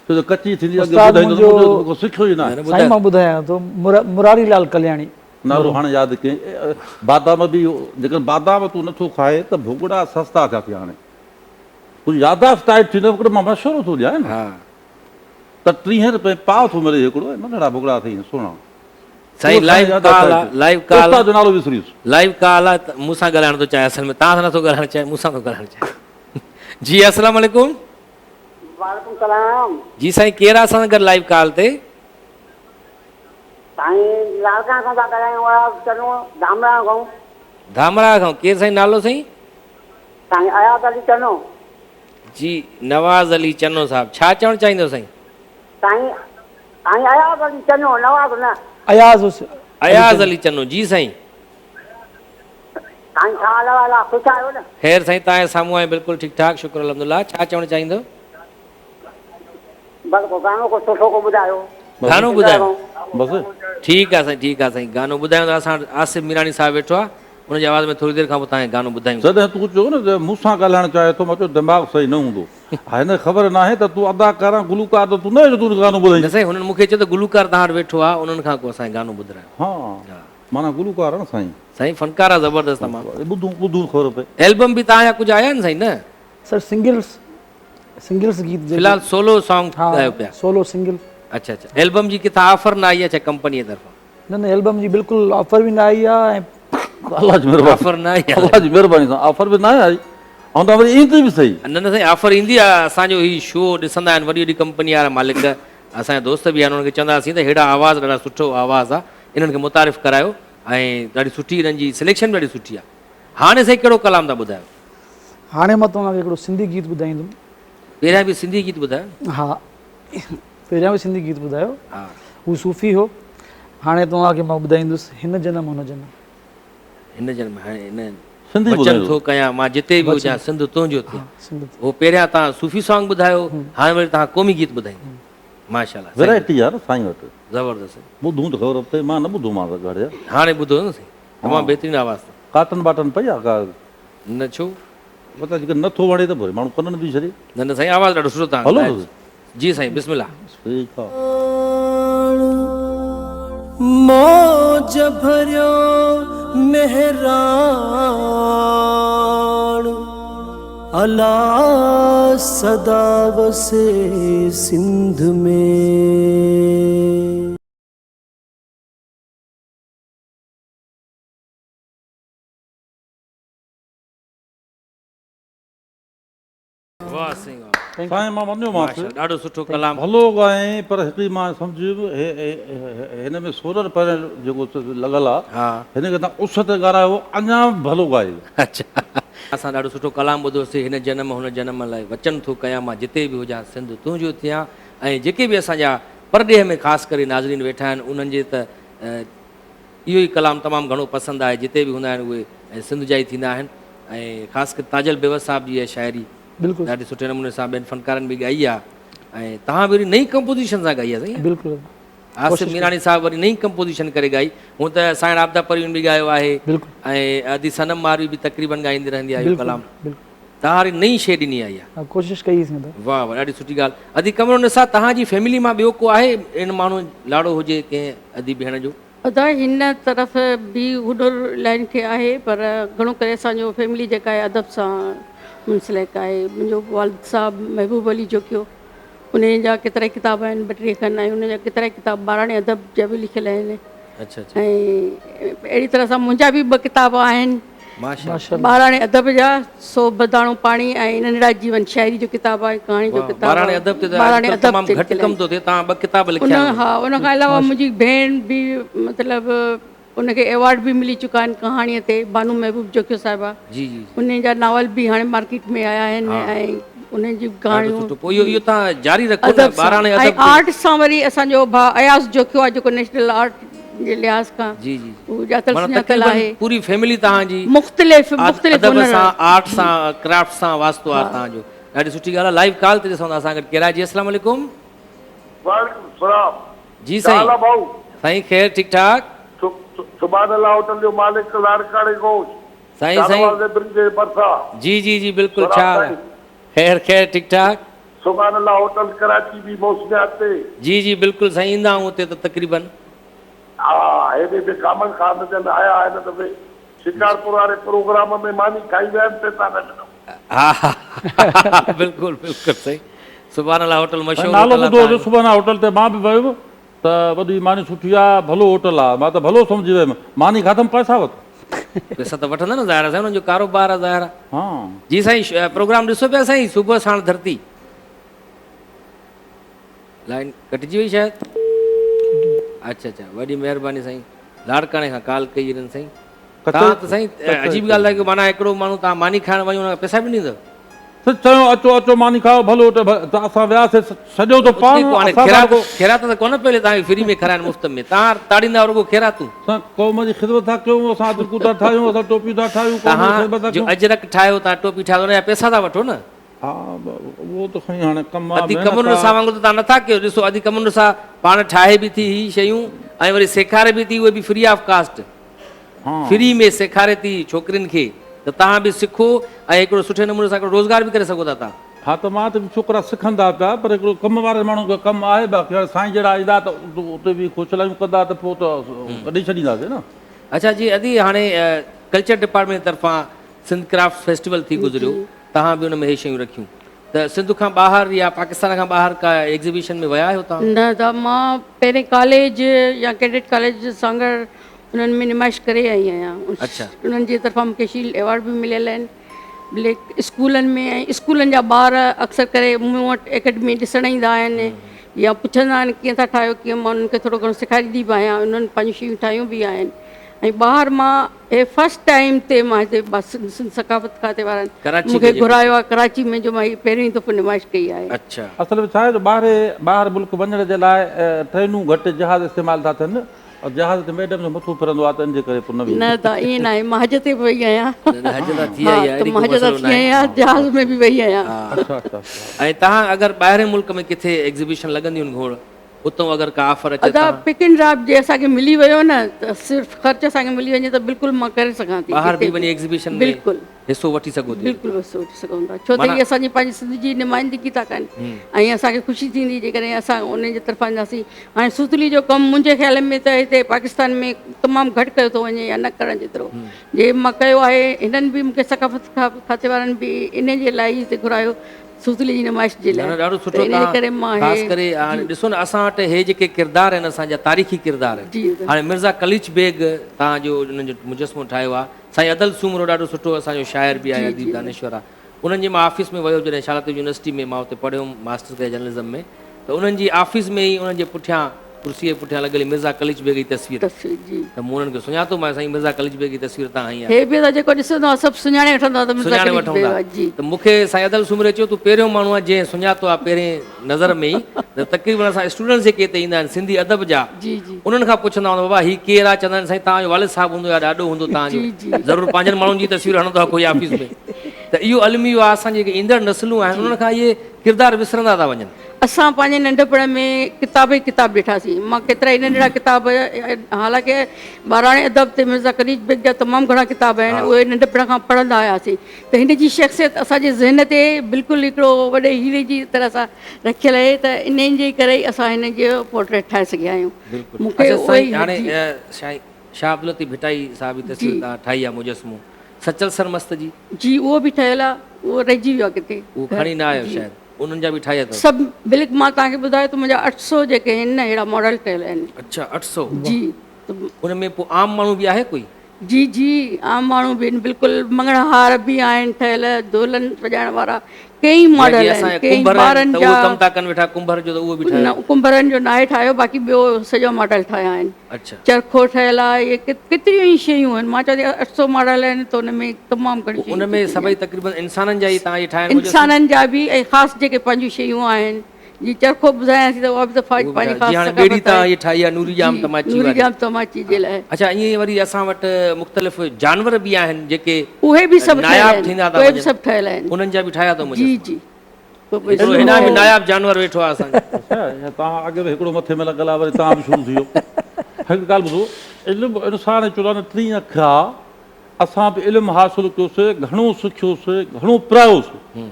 छो जो कची थींदी उस्ताद मुंहिंजो सिखियो ई न आहे साईं मां ॿुधायां थो मुरारी लाल कल्याणी नालो हाणे यादि कयईं बादाम बि जेकर बादाम तूं नथो खाए त भुॻड़ा सस्ता थिया थी हाणे कुझु याददाश्त टाइट थींदो हिकिड़ो मां मशवरो थो ॾियां न हा त 30 रुपए पाव थो मिले हिकिड़ो नंढड़ा भुॻड़ा अथई सुहिणा साईं लाइव कॉल आहे लाइव कॉल उस्ताद जो नालो विसरीसि लाइव कॉल आहे त मूंसां ॻाल्हाइण थो चाहे असल में तव्हां सां नथो ॻाल्हाइणु चाहे मूंसां थो ॻाल्हाइणु चाहे जी अस्सलाम वालेकुम वालेकुम सलाम जी साईं केरु आहे असां सां गॾु लाइव कॉल ते साईं लाड़काणे खां था ॻाल्हायूं चलो धामरा खां धामरा खां केरु साईं नालो साईं साईं अयाज़ अली चनो जी नवाज़ अली चनो साहब छा चवणु चाहींदो साईं साईं साईं अयाज़ अली चनो नवाज़ न अयाज़ अली चनो जी साईं साईं छा हाल आहे ख़ुशि आहियो न ख़ैर साईं तव्हांजे साम्हूं आहे बिल्कुलु ठीकु ठाक शुक्र अल्हम्दुलिल्लाह छा चवणु चाहींदो बसि को गानो को सुठो को ॿुधायो गानो ॿुधायो बसि ठीकु आहे साईं गानो ॿुधायूं त असां आसिफ मीरानी साहिबु वेठो आहे हुनजी आवाज़ में थोरी देरि खां पोइ तव्हांखे गानो ॿुधायूं जॾहिं तूं चयो न मूंसां ॻाल्हाइणु चाहे थो मां चयो दिमाग़ु सही न हूंदो हिन ख़बर न आहे त तूं अदाकार गुलूकार त तूं न तूं गानो ॿुधाई न साईं हुननि मूंखे चयो त गुलूकार तव्हां वटि वेठो आहे उन्हनि खां पोइ असांखे गानो ॿुधायो हा माना गुलूकार आहे न साईं, साईं फनकार आहे ज़बरदस्त तमामु। ॿुधूं ॿुधूं ख़बर पए। एल्बम बि तव्हांजा कुझु आया आहिनि साईं न? सर सिंगल्स गीत फ़िलहाल सोलो सॉन्ग हाँ ॻायो पिया? Solo single. अच्छा अच्छा, एल्बम जी किथां ऑफर न आई आहे छा कंपनीअ तरफ़ां? न एल्बम जी बिल्कुलु ऑफर बि न आई आहे ऐं अलाह जी महिरबानी, ऑफर न आई आहे? अलाह जी महिरबानी सां ऑफर बि न आहे आई, ऐं तव्हां वरी ईंदी बि सही। न न साईं, ऑफर ईंदी आहे। असांजो ही शो ॾिसंदा आहिनि वॾी वॾी कंपनी वारा मालिक, असांजा दोस्त बि आहिनि, उन्हनि खे चवंदासीं त हेड़ा आवाज़ु ॾाढा सुठो आवाज़ु आहे, इन्हनि खे मुतारिफ़ करायो ऐं ॾाढी सुठी इन्हनि जी सिलेक्शन बि ॾाढी सुठी आहे। हाणे साईं कहिड़ो कलाम था ॿुधायो? हाणे मां तव्हांखे हिकिड़ो सिंधी गीत ॿुधाईंदुमि। पहिरियां बि सिंधी गीत ॿुधायो? हा पहिरियां बि सिंधी गीत ॿुधायो, हा, हू सूफ़ी हो। हाणे तव्हांखे मां ॿुधाईंदुसि हिन जनम हुन जनम। हिन जनम हाणे हिन सिंधी वचन ॿुधायो। थो कयां मां जिते बि हुजां सिंध तुंहिंजो थिए। सिंध उहो पहिरियां तव्हां सूफ़ी सॉन्ग ॿुधायो, हाणे वरी तव्हां क़ौमी गीत ॿुधाईंदो। माशाल्लाह, वैरायटी आहे न साईं वटि, ज़बरदस्त। ॿुधूं त ख़बर पए। मां न ॿुधो मां त घरु हाणे ॿुधो न साईं, तमामु बहितरीनु आवाज़ु अथव। काटन बाटन पई आहे का, न छो? पता जेके नथो वणे त पोइ माण्हू कननि बि छॾे। न न साईं, आवाज़ु ॾाढो सुठो तव्हां हलो ॻायो। जी साईं, बिस्मिल्लाह। ठीकु आहे। मौज भरियो मेहरान अला सदा वसे सिंध में। वाह साईं वाह, साईं मां मञियो मांसि माशाल्लाह, ॾाढो सुठो कलाम। भलो ॻाए, पर हिकिड़ी मां सम्झियुमि हिन में सोरर पहिरियों जेको लॻल आहे, हा, हिन खे तव्हां उस ते ॻारायो अञा भलो ॻाए। अच्छा, असां ॾाढो सुठो कलाम ॿुधोसीं। हिन जनम हुन जनम लाइ वचन थो कयां मां जिते बि हुजां सिंध तुंहिंजो थियां। ऐं जेके बि असांजा परॾेह में ख़ासि करे नाज़रीन वेठा आहिनि, उन्हनि जे त इहो ई कलाम तमामु घणो पसंदि आहे। जिते बि हूंदा आहिनि उहे ऐं सिंध जा ई थींदा आहिनि। ऐं ख़ासि करे ताजल बेवर साहिब जी शाइरी बिल्कुलु ॾाढे सुठे नमूने सां ॿियनि फ़नकारनि बि ॻाई आहे। ऐं तव्हां बि वरी नई कंपोज़िशन सां ॻाई आहे साईं? बिल्कुलु आसिफ मीरानी साहिबु वरी नई कंपोज़िशन करे ॻाई। हूअं त साईं राबता परवीन बि ॻायो आहे, बिल्कुलु ऐं अदी सनम मारवी बि तक़रीबन ॻाईंदी रहंदी आहे इहो बिल्कुलु कलाम। बिल्कुलु तव्हां वरी नई शइ ॾिनी आहे इहा। हा, कोशिशि कई असीं त। वाह वाह, ॾाढी सुठी ॻाल्हि। अदी कमरो निसा, तव्हांजी फैमिली मां ॿियो को आहे इन माण्हू लाड़ो हुजे कंहिं अदी भेण जो? अदा हिन तरफ़ बि हुनर लाइन खे आहे, पर घणो करे असांजो फैमिली जेका आहे अदब सां मुंसलिक आहे। मुंहिंजो वालिद साहिबु महबूब अली जोकियो, उन जा केतिरा ई किताब आहिनि, 32 खन आहिनि, उन जा केतिरा ई किताब ॿाराणे अदब जा बि लिखियल आहिनि। अच्छा अच्छा, ऐं अहिड़ी तरह सां मुंहिंजा बि 2 किताब आहिनि माशाल्लाह। ॿाराणे अदब जा, सो बदाणो पाणी ऐं नंढड़ा जीवन शाइरी जो किताब आहे, कहाणी जो किताब आहे। ॿाराणे अदब ते त ॿाराणे अॼुकल्ह अदब तमामु ते घटि लिखियल कमु थो थिए, तव्हां 2 किताब उन लिखिया आहिनि। हा, उन खां अलावा मुंहिंजी भेण बि मतिलबु उनखे अवॉर्ड बि मिली चुका आहिनि कहाणीअ ते, बानू महबूब जोकियो साहिबा। जी जी, उन जा नावल बि हाणे मार्केट में आया आहिनि ऐं उन जी ॾाढो कहाणियूं सुठो। पोइ इहो तव्हां जारी रखो न, अदब सां। ॿाराणे ऐं अदब ते। आर्ट सां वरी असांजो भाउ अयाज़ जोकियो आहे, जेको नेशनल आर्ट जे लिहाज़ खां जी जी, उहो ॼातल माना सुञातल तक़रीबन आहे। पूरी फैमिली तव्हांजी मुख़्तलिफ़ अदब हुनर सां, आर्ट सां, क्राफ्ट सां वास्तो आहे तव्हांजो। ॾाढी सुठी ॻाल्हि आहे। लाइव कॉल ते ॾिसूं था असां गॾु केरा जी। अस्सलाम वालेकुम। वालेकुम सलाम। जी छा हाल साईं। आहे भाऊ? साईं ख़ैर, ठीकु ठाक सुभान अल्लाह होटल जो मालिक लाड़काणे गोश साईं। चारवाल जे ब्रिज जे भरिसां। जी जी जी, बिल्कुलु। सलाम छा हाल आहे? साईं। ख़ैर ख़ैर, ठीकु ठाक। सुभान अल्लाह होटल कराची बि मौसमियात ते। जी जी, बिल्कुलु साईं, ईंदा आहियूं हुते त तक़रीबन। हा, हेॾे बि कामन खान जन आया हिन दफ़े शिकारपुर वारे प्रोग्राम में मानी खाई विया आहिनि, पैसा न ॾिनऊं। हा हा, बिल्कुलु बिल्कुलु सही। सुभान अल्लाह होटल मशहूरु नालो होटल आहे ॿुधो हुजे तव्हांजो। सुभाणे होटल ते, मां बि वियुमि त वॾी मानी सुठी आहे, भलो होटल आहे। मां त भलो सम्झी वियुमि, मानी खाधमि पैसा वठि। पैसा त वठंदा न, ज़ाहिर आहे साईं, हुननि जो कारोबार आहे, ज़ाहिर आहे। हा, जी साईं, प्रोग्राम ॾिसो पिया साईं, सुबुह साण धरती। लाइन कटिजी वई शायदि। अच्छा अच्छा, वॾी महिरबानी साईं, लाड़काणे खां कॉल कई हिननि साईं। तव्हां त साईं अजीब ॻाल्हि आहे की माना हिकिड़ो माण्हू तव्हां मानी खाइण वञो, हुन पैसा बि ॾींदव? चयो अचो अचो मानी खाओ, भलो होटल। त असां वियासीं, सॼो त पाण ख़ैरात त कोन पहले तव्हांखे फ्री में खाराइनि मुफ़्त में, तव्हां ताड़ींदा रुगो ख़ैरातूं। असां क़ौम जी ख़िदमत था कयूं, असां अदरकूं था ठाहियूं, असां टोपियूं था ठाहियूं, क़ौम जी ख़िदमत था तव्हां जो कयूं। अजरक ठाहियो, तव्हां टोपी ठाहियो, हुनजा पैसा था वठो न। हा, उहो त खणी हाणे कमु आहे, अदी महिनत कमरुनि आहे। सां वांगुरु त तव्हां नथा कयो। ॾिसो, अदी कमरुनि सां पाण ठाहे बि थी ही शयूं ऐं वरी सेखारे बि थी, उहे बि फ्री ऑफ कास्ट, हा, फ्री में सेखारे थी छोकिरियुनि खे। त तव्हां बि सिखो ऐं हिकिड़ो सुठे नमूने सां हिकिड़ो रोज़गार बि करे सघो था तव्हां। हा, त मां त छोकिरा सिखंदा पिया, पर हिकिड़ो कम वारे माण्हू खे कमु आहे। बाक़ी हाणे साईं जहिड़ा ईंदा त उते बि खोचलायूं कंदा त पोइ त कढी छॾींदासीं न। अच्छा जी अदी हाणे कल्चर डिपार्टमेंट तरफ़ां सिंध क्राफ्ट फेस्टिवल थी गुज़रियो, तव्हां बि हुन में हे शयूं रखियूं, त सिंध खां ॿाहिरि या पाकिस्तान खां ॿाहिरि का एग्ज़िबिशन में विया आहियो तव्हां? न त मां पहिरें कॉलेज या कैडेट कॉलेज सां गॾु उन्हनि में नुमाइश करे आई आहियां। अच्छा। उन्हनि जी तरफ़ां मूंखे शील्ड अवॉर्ड बि मिलियल आहिनि। स्कूलनि में स्कूलनि जा ॿार अक्सर करे मूं वटि एकेडमी ॾिसण ईंदा आहिनि या पुछंदा आहिनि कीअं था ठाहियो, कीअं मां उन्हनि खे थोरो घणो सेखारींदी बि आहियां। उन्हनि पंहिंजूं शयूं ठाहियूं बि आहिनि। ऐं ॿाहिरि मां हे फस्ट टाइम ते मां हिते सिंध सकाफ़त खाते वारनि कराची मूंखे में घुरायो आहे कराची में, जो मां हीअ पहिरीं दफ़ो नुमाइश कई आहे। अच्छा। असल में छा आहे त ॿाहिरि मुल्क वञण जे लाइ ट्रेनूं घटि जहाज़ इस्तेमालु था थियनि और जहाज़ ते मैडम जो मथो फिरंदो आहे त इन जे करे पोइ न वेंदी। न त ईअं न आहे, मां हज ते बि वई आहियां। हज त थी हा, आई आहे, त मां हज त थी आहियां, जहाज़ में बि वई आहियां। अच्छा अच्छा। ऐं तव्हां अगरि ॿाहिरि मुल्क में किथे एग्ज़िबिशन लॻंदियूं आहिनि घोड़, उतां अगरि का ऑफर अचे अदा पिक एंड ड्रॉप जे असांखे मिली वियो न, त सिर्फ़ु ख़र्च असांखे मिली वञे त बिल्कुलु मां करे सघां थी। ॿाहिरि बि किथे वञी एग्ज़िबिशन में बिल्कुलु हिसो वठी सघो था? बिल्कुलु बसि सोचे सघूं था, छो त इहे असांजी पंहिंजी सिंध जी नुमाइंदगी था कनि। ऐं असांखे ख़ुशी थींदी जेकॾहिं असां उन जे तरफ़ां ईंदासीं। हाणे सूतली जो कमु मुंहिंजे ख़्याल में त हिते पाकिस्तान में तमामु घटि कयो थो वञे या न करण जेतिरो जे मां कयो आहे। हिननि बि मूंखे सकाफ़त खाते वारनि बि इन जे लाइ हिते घुरायो, सूतली जी नुमाइश जे लाइ। ॾाढो त सुठो। इन करे मां ख़ासि करे हाणे ॾिसो न, असां वटि हे जेके किरदार आहिनि असांजा तारीख़ी किरदार आहिनि। जी। हाणे मिर्ज़ा कलीच बेग तव्हांजो उन्हनि जो मुजस्मो ठाहियो आहे। साईं अदल सूमरो ॾाढो सुठो असांजो शाइर बि आहे, अदीब दानेश्वर आहे। उन्हनि जे मां ऑफिस में वियो जॾहिं शालात यूनिवर्सिटी में, मां हुते पढ़ियुमि मास्टर कयो जर्नलिज़म में, त उन्हनि जी ऑफिस में ई उन्हनि जे पुठियां कुर्सीअ जे पुठियां लॻल मिर्ज़ा कलीच बेग जी तस्वीर, त मूं उन्हनि खे सुञातो, मां साईं मिर्ज़ा कलीच बेग जी तस्वीर तव्हां हई आहे। हे बि त जेको ॾिसंदो आहे सभु सुञाणे वठंदो आहे त मिर्ज़ा सुञाणे कलीच वठूं बेग था। आहे। जी। त मूंखे साईं अदल सूमरे चयो तूं पहिरियों माण्हू आहे जंहिं सुञातो आहे पहिरें नज़र में ई। त तक़रीबन असां स्टूडेंट्स जेके हिते ईंदा आहिनि सिंधी अदब जा, जी जी उन्हनि खां पुछंदा आहियूं बाबा हीउ केरु आहे, चवंदा आहिनि साईं तव्हांजो वालिद साहिबु हूंदो या ॾाॾो हूंदो तव्हांजो, ज़रूरु पंहिंजनि माण्हुनि जी तस्वीर हणंदो आहे कोई ऑफिस में। त इहो अलमियो आहे, असां जेके ईंदड़ नस्लूं आहिनि उन्हनि खां इहे किरदार विसरंदा था वञनि। असां पंहिंजे नंढपण में किताब ई किताब ॾिठासीं। मां केतिरा ई नंढड़ा किताब, हालांकि ॿाराणे अदब ते मिर्ज़ा कलीच बेग जा तमामु घणा किताब आहिनि, उहे नंढपण खां पढ़ंदा आयासीं। त हिन जी शख़्सियत असांजे ज़हन ते बिल्कुलु हिकिड़ो वॾे हीरे जी तरह सां रखियल आहे। त इन जे करे असां हिन जो पोर्ट्रेट ठाहे सघिया आहियूं। मूंखे हाणे शाह अब्दुल लतीफ़ भिटाई साहिब जी तस्वीर तव्हां ठाही आहे मुजस्मो, सचल सरमस्त जी। जी उहो बि ठहियलु आहे, उहो रहिजी वियो आहे किथे, उहो खणी न आयो शायदि, उन्हनि जा बि ठाहिया अथव? सभु बिल्क मां तव्हांखे ॿुधायो त मुंहिंजा 800 जेके आहिनि न अहिड़ा मॉडल ठहियल आहिनि। अच्छा 800? जी। उन में पोइ आम माण्हू बि आहे कोई? जी जी आम माण्हू बि आहिनि, बिल्कुलु मंगणहार बि आहिनि ठहियल, दोलन वॼाइण वारा कई मॉडल आहिनि, कई ॿारनि जा। कमु था कनि वेठा कुंभर जो, त उहो बि ठाहियो? कुंभरनि जो न आहे ठाहियो, बाक़ी ॿियो सॼो मॉडल ठाहिया आहिनि। अच्छा। चरखो ठहियल आहे, इहे केतिरियूं ई शयूं आहिनि। मां चवंदी आहियां 800 मॉडल आहिनि, त उन में तमामु घणी शयूं। उन में सभई तक़रीबन इंसाननि जा ई तव्हां इहे ठाहिनि? इंसाननि जा बि, ऐं ख़ासि जेके पंहिंजूं शयूं आहिनि, जी चरखो ॿुधायांसीं त उहा बि त पंहिंजी ख़ासि नूरी जाम तमाची जे लाइ। अच्छा, ईअं वरी असां वटि मुख़्तलिफ़ जानवर बि आहिनि जेके उहे बि सभु नायाब थींदा था, उहे बि सभु ठहियल आहिनि। उन्हनि जा बि ठाहिया अथव? जी जी। हिन में नायाब जानवर वेठो आहे असांजो। तव्हां अॻे हिकिड़ो मथे में लॻल आहे, वरी तव्हां बि शुरू थी वियो। हिकु ॻाल्हि ॿुधो, इल्मु इंसान चवंदा आहिनि 3 अख आहे। असां बि इल्मु हासिलु कयोसीं, घणो सिखियोसीं, घणो पिरायोसीं।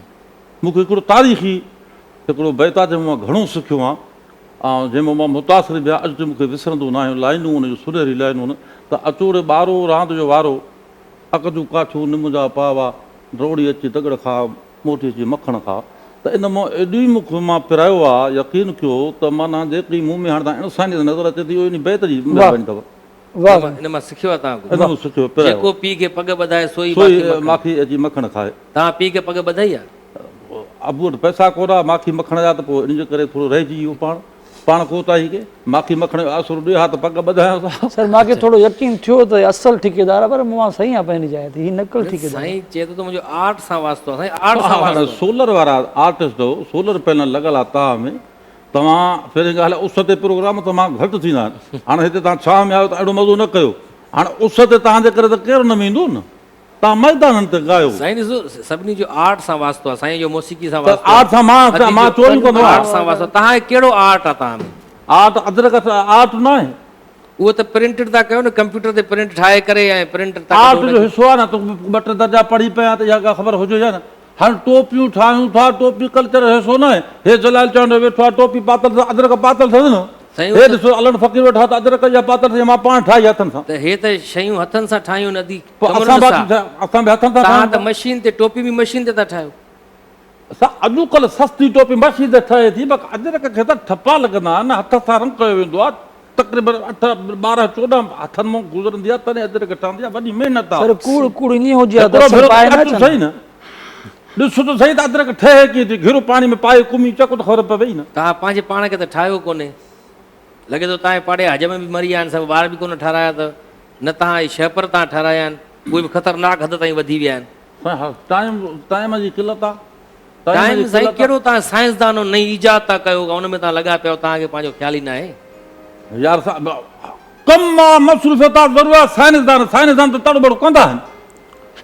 मूंखे हिकिड़ो तारीख़ी हिकिड़ो बैता जंहिंमें मां घणो सिखियो आहे ऐं जंहिंमें मां मुतासिर बि आहे, अॼु त मूंखे विसरंदो न आहियां लाइनूं, उनजो सुनहरी लाइनूं न त अचोड़े ॿारो रांदि जो वारो, अक जूं काठियूं निम जा पावा, रोड़ी अची दगड़ खा, मोटी अची मखण खा। त इन मां एॾी मूंखे मां पिरायो आहे, यकीन कयो त माना जेकी मूं में हाणे तव्हां इंसानियत नज़र अचे थी, इन बैत जी महिरबानी अथव। इन मां सिखियो आहे तव्हां? सिखियो, जेको पीउ खे पग ॿधाए सोई माखी अची मखण खाए। तव्हां पीउ खे पग ॿधाई आहे? अबू वटि पैसा कोन आहे माखी मखण जा, त पोइ इन जे करे थोरो रहिजी वियो पाण कोताही खे। माखी मखण जो आसरो ॾिए हा त पग ॿधायूं। सर मूंखे थोरो यकीन थियो त असुलु ठेकेदार आहे, पर मूं सही आहे पंहिंजी जाइ ते, हीअ नकल ठेकेदार। साईं चए थो त मुंहिंजो आर्ट सां वास्तो आहे। आर्ट सां वास्तो? सोलर वारा आर्टिस्ट हो, सोलर पैनल लॻल आहे तव्हां में। तव्हां पहिरीं ॻाल्हि आहे, उस ते प्रोग्राम तमामु घटि थींदा आहिनि। हाणे हिते तव्हां छांव में आयो त एॾो मज़ो न कयो। हाणे उस ते तव्हांजे करे त केरु न वेंदो न, तव्हां मैदाननि ते ॻायो। साईं ॾिसो, सभिनी जो आर्ट सां वास्तो आहे। साईं जो मौसीक़ी सां वास्तो आहे। आर्ट सां मां चोरी कंदो आर्ट सां वास्तो। तव्हांखे कहिड़ो आर्ट आहे तव्हां में? आर्ट अदरक आर्ट न आहे, उहो त प्रिंटेड था कयो न, कंप्यूटर ते प्रिंट ठाहे करे ऐं प्रिंट आर्ट जो हिसो आहे न। तूं 2-3 दर्जा पढ़ी पिया त इहा का ख़बर हुजे या न। हाणे टोपियूं ठाहियूं था, टोपी कल्चर हिसो न आहे। हे जलाल चवंदो वेठो आहे टोपी पातल, अदरक पातल अथसि न, साईं हे ॾिसो अलण फ़क़ीर वेठा त अदरक जा पातर मां पाण ठाही हथनि सां त हे त शयूं हथनि सां ठाहियूं नदी पोइ असां बि हथनि सां तव्हां ठाहियूं त मशीन ते टोपी बि मशीन ते था ठाहियो। अॼुकल्ह सस्ती टोपी मशीन ते ठहे थी, बाक़ी अदरक खे त ठपा लॻंदा आहिनि, हथ सां रंग कयो वेंदो आहे, तक़रीबन 8 12 14 हथनि मां गुज़रंदी आहे, तॾहिं अदरक ठहंदी आहे, वॾी महिनत आहे। सर कूड़ कूड़ ईअं हुजे हा त हिकिड़ो असां भेरो पाए न अचु अचनि। सही न, ॾिसो त सही त अदरक ठहे कीअं थी, घिरो पाणी में पाए कुमी चको त ख़बर पवे ई न। तव्हां पंहिंजे पाण खे त ठाहियो कोन्हे, लॻे थो तव्हांजे पाड़े हज में बि मरी विया आहिनि सभु, ॿार बि कोन ठाहिराया अथव, न तव्हां शइ पर तव्हां ठाहिराया आहिनि, उहे बि ख़तरनाक हद ताईं वधी विया आहिनि। टाइम जी किलत आहे। टाइम साईं कहिड़ो तव्हां साइंसदान नई ईजाद था कयो, उन में तव्हां लॻा पियो, तव्हांखे पंहिंजो ख़्याल ई न आहे। यार कमु आहे, मसरूफ़ियत आहे, ज़रूरत साइंसदान त तड़ बड़ कंदा आहिनि,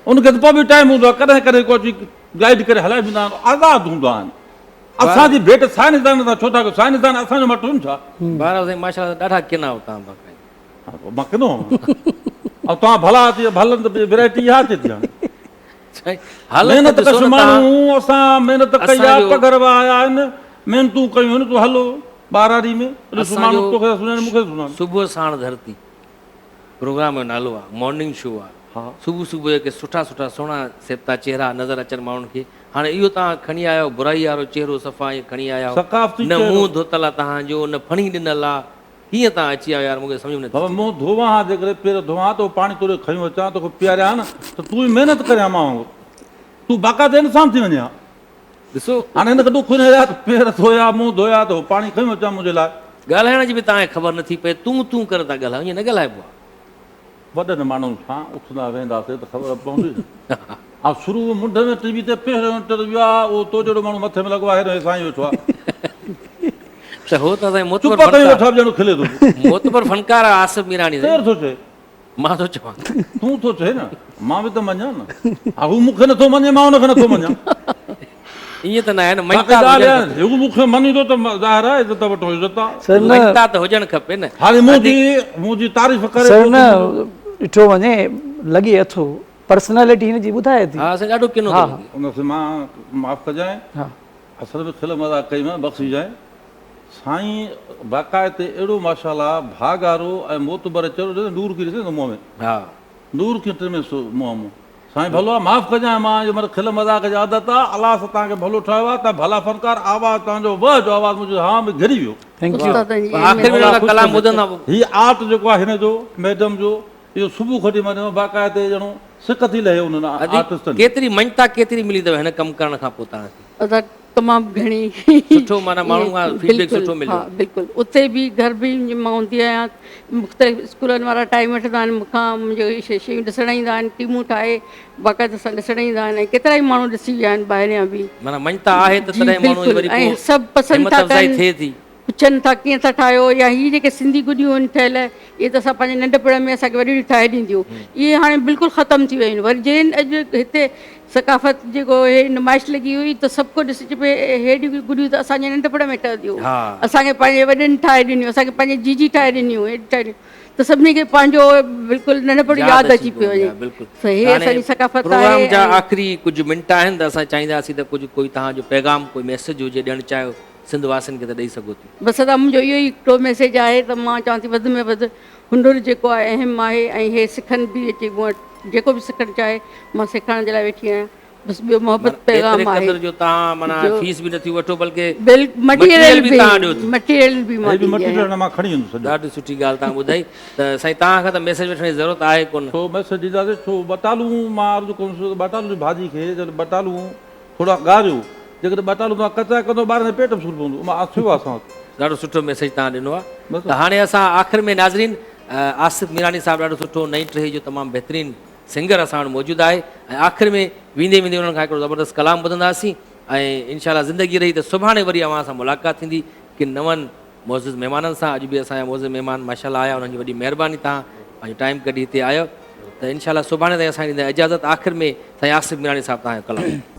उनखे त पोइ बि टाइम हूंदो आहे, कॾहिं कॾहिं को अची गाइड करे हलाए ॾींदा आहिनि, आज़ादु हूंदा आहिनि। असांजी भेट साइंसदान सां छो था कयो, साइंसदान असांजो मटुनि छा? ॿार साईं माशाल्लाह ॾाढा किना हो तव्हां बाक़ाइदा। मां किनो ऐं तव्हां भला अची भलनि त वैरायटी इहा अचे थी हाणे। महिनत कशु माण्हू, असां महिनत कई आहे, पघर आया आहिनि, महिनतूं कयूं आहिनि, तूं हलो ॿारहाड़ी में ॾिसो माण्हू तोखे सुञाणे मूंखे सुञाणे। सुबुह साण धरती प्रोग्राम जो नालो आहे, मॉर्निंग शो आहे। सुबुह सुबुह के सुठा सुठा सुहिणा सेप्ता चेहरा नज़र अचनि माण्हुनि खे। हाणे इहो तव्हां खणी आया बुराई वारो चेहरो सफ़ा ईअं खणी आया, न मुंहुं धोतल आहे तव्हांजो, न फणी ॾिनल आहे, कीअं तव्हां अची आयो यार, मूंखे सम्झ में नथी। मुंहुं धोवां हा, जेकॾहिं पेर धोवां त पाणी तोड़े खयूं अचां, तोखे पीआरिया न त तूं ई महिनत करियां मां वांगुरु, तूं बाक़ाइदे इंसान थी वञे हा। ॾिसो हाणे हिन ॾुख हुया पेर धोया मुंहुं धोया त पाणी खयूं अचां मुंहिंजे लाइ। ॻाल्हाइण जी बि तव्हांखे ख़बर नथी पए, तूं कर था ॻाल्हायो, ईअं न ॻाल्हाइबो आहे। वॾनि माण्हुनि सां उथंदा वेंदासीं त ख़बर पवंदी। ऐं शुरू मुंड में टीवी ते पहिरियों इंटरव्यू आहे, उहो तो जहिड़ो माण्हू मथे में लॻो आहे, साईं वेठो आहे, त हो त साईं मोतबर फनकार आहे आसिफ मीरानी। केरु थो चए? मां थो चवां, तूं थो चए न, मां बि त मञा न। हू मूंखे नथो मञे, मां हुनखे नथो मञा, ईअं त न आहे न। मूंखे मञींदो त ज़ाहिर आहे इज़त वठो, इज़त आहे, मञता त हुजणु खपे न। हाणे मुंहिंजी तारीफ़ करे सर न ॾिठो वञे लॻे अथो पर्सनैलिटी हिन जी ॿुधाए थी। हा साईं ॾाढो किनो। उनखे मां माफ़ु कजांइ, असल में खिल मज़ाक कई मां, बख़्शी जांइ साईं बाक़ाइदे अहिड़ो माशाल्लाह भागारो ऐं मोतबर चयो नूर की ॾिसे मुंहं में, हा नूर की टे में मुंहं में साईं भलो आहे, माफ़ु कजांइ, मां मतलब खिल मज़ाक जी आदत आहे, अलाह सां तव्हांखे भलो ठाहियो आहे, तव्हां भला फनकार, आवाज़ु तव्हांजो जो आवाज़ु मुंहिंजो हा में घिरी वियो। हीउ आर्ट जेको आहे हिन जो मैडम जो, इहो सुबुह खटी मां बाक़ाइदे ॼणो सिक थी लहे उन्हनि आर्टिस्टनि। केतिरी मञता केतिरी मिली अथव हिन कमु करण खां पोइ तव्हांखे? तमामु घणी सुठो, माना माण्हुनि खां फीडबैक सुठो मिलियो। हा बिल्कुलु, उते बि घर बि मां हूंदी आहियां, मुख़्तलिफ़ स्कूलनि वारा टाइम वठंदा आहिनि मूंखां, मुंहिंजो शयूं ॾिसण ईंदा आहिनि, टीमूं ठाहे बाक़ाइदे सां ॾिसण ईंदा आहिनि, ऐं केतिरा ई माण्हू ॾिसी विया आहिनि ॿाहिरियां बि। माना मञता आहे त तॾहिं माण्हू वरी ऐं सभु पसंदि था कनि, पुछनि था कीअं था ठाहियो, या हीअ जेके सिंधी गुॾियूं आहिनि ठहियल, इहे त असां पंहिंजे नंढपण में असांखे वॾियूं ठाहे ॾींदियूं, इहे हाणे बिल्कुलु ख़तमु थी वियूं आहिनि। वरी जंहिं अॼु हिते सकाफ़त जेको हे नुमाइश लॻी हुई त सभु को ॾिसी पए, हेॾियूं गुॾियूं त असांजे नंढपण में ठहंदियूं, असांखे पंहिंजे वॾनि ठाहे ॾिनियूं, असांखे पंहिंजे जीजी ठाहे ॾिनियूं, हेॾी ठाहे ॾिनियूं, त सभिनी खे पंहिंजो बिल्कुलु नंढपण यादि अची पियो वञे। त हे असांजी सकाफ़त आहे। आख़िरी कुझु मिंट आहिनि त असां चाहींदासीं त कुझु कोई तव्हांजो पैगाम, कोई मैसेज हुजे ॾियणु चाहियो सिंध वासियुनि खे त ॾेई सघो था। बसि अदा मुंहिंजो इहो ई हिकिड़ो मैसेज आहे त मां चवां थी वधि में वधि हुनर जेको आहे अहम आहे, ऐं हे सिखनि बि अचे, मूं वटि जेको बि सिखणु चाहे मां सेखारण जे लाइ वेठी आहियां। बसि ॿियो मोहबत पैगाम आहे जो तव्हां माना फीस बि नथी वठो, बल्कि मटीरियल बि तव्हां ॾियो, मटीरियल बि मां खणी ईंदुसि। ॾाढी सुठी ॻाल्हि तव्हां ॿुधाई। त साईं तव्हां खां त मैसेज वठण जी ज़रूरत आहे कोन। छो मैसेज ॾींदासीं, छो बटालू मां अर्ज़ु कयोसि बटालू जी भाॼी खे जॾहिं बटालू थोरा ॻारियो, जेकॾहिं बटालू तव्हां कचा कंदो ॿारनि जे पेट में सूर पवंदो, मां थियो आहे असां वटि। ॾाढो सुठो मैसेज तव्हां ॾिनो आहे। त हाणे असां आख़िर में नाज़रीन, आसिफ मीरानी साहिबु ॾाढो सुठो नई टही जो तमामु बहितरीनु सिंगर असां वटि मौजूदु आहे, ऐं आख़िर में वेंदे वेंदे उन्हनि खां हिकिड़ो ज़बरदस्त कलाम ॿुधंदासीं, ऐं इनशाला ज़िंदगी रही त सुभाणे वरी अव्हां सां मुलाक़ात थींदी कि नवनि मौज़ूज़ महिमाननि सां। अॼु बि असांजा मौज़ूज़ महिमान माशाल्लाह आया, उन्हनि जी वॾी महिरबानी, तव्हां पंहिंजो टाइम कढी हिते आयो। त इनशाला सुभाणे ताईं असां ॾींदा इजाज़त। आख़िर में साईं आसिफ मीरानी साहिबु तव्हांजो कलाम।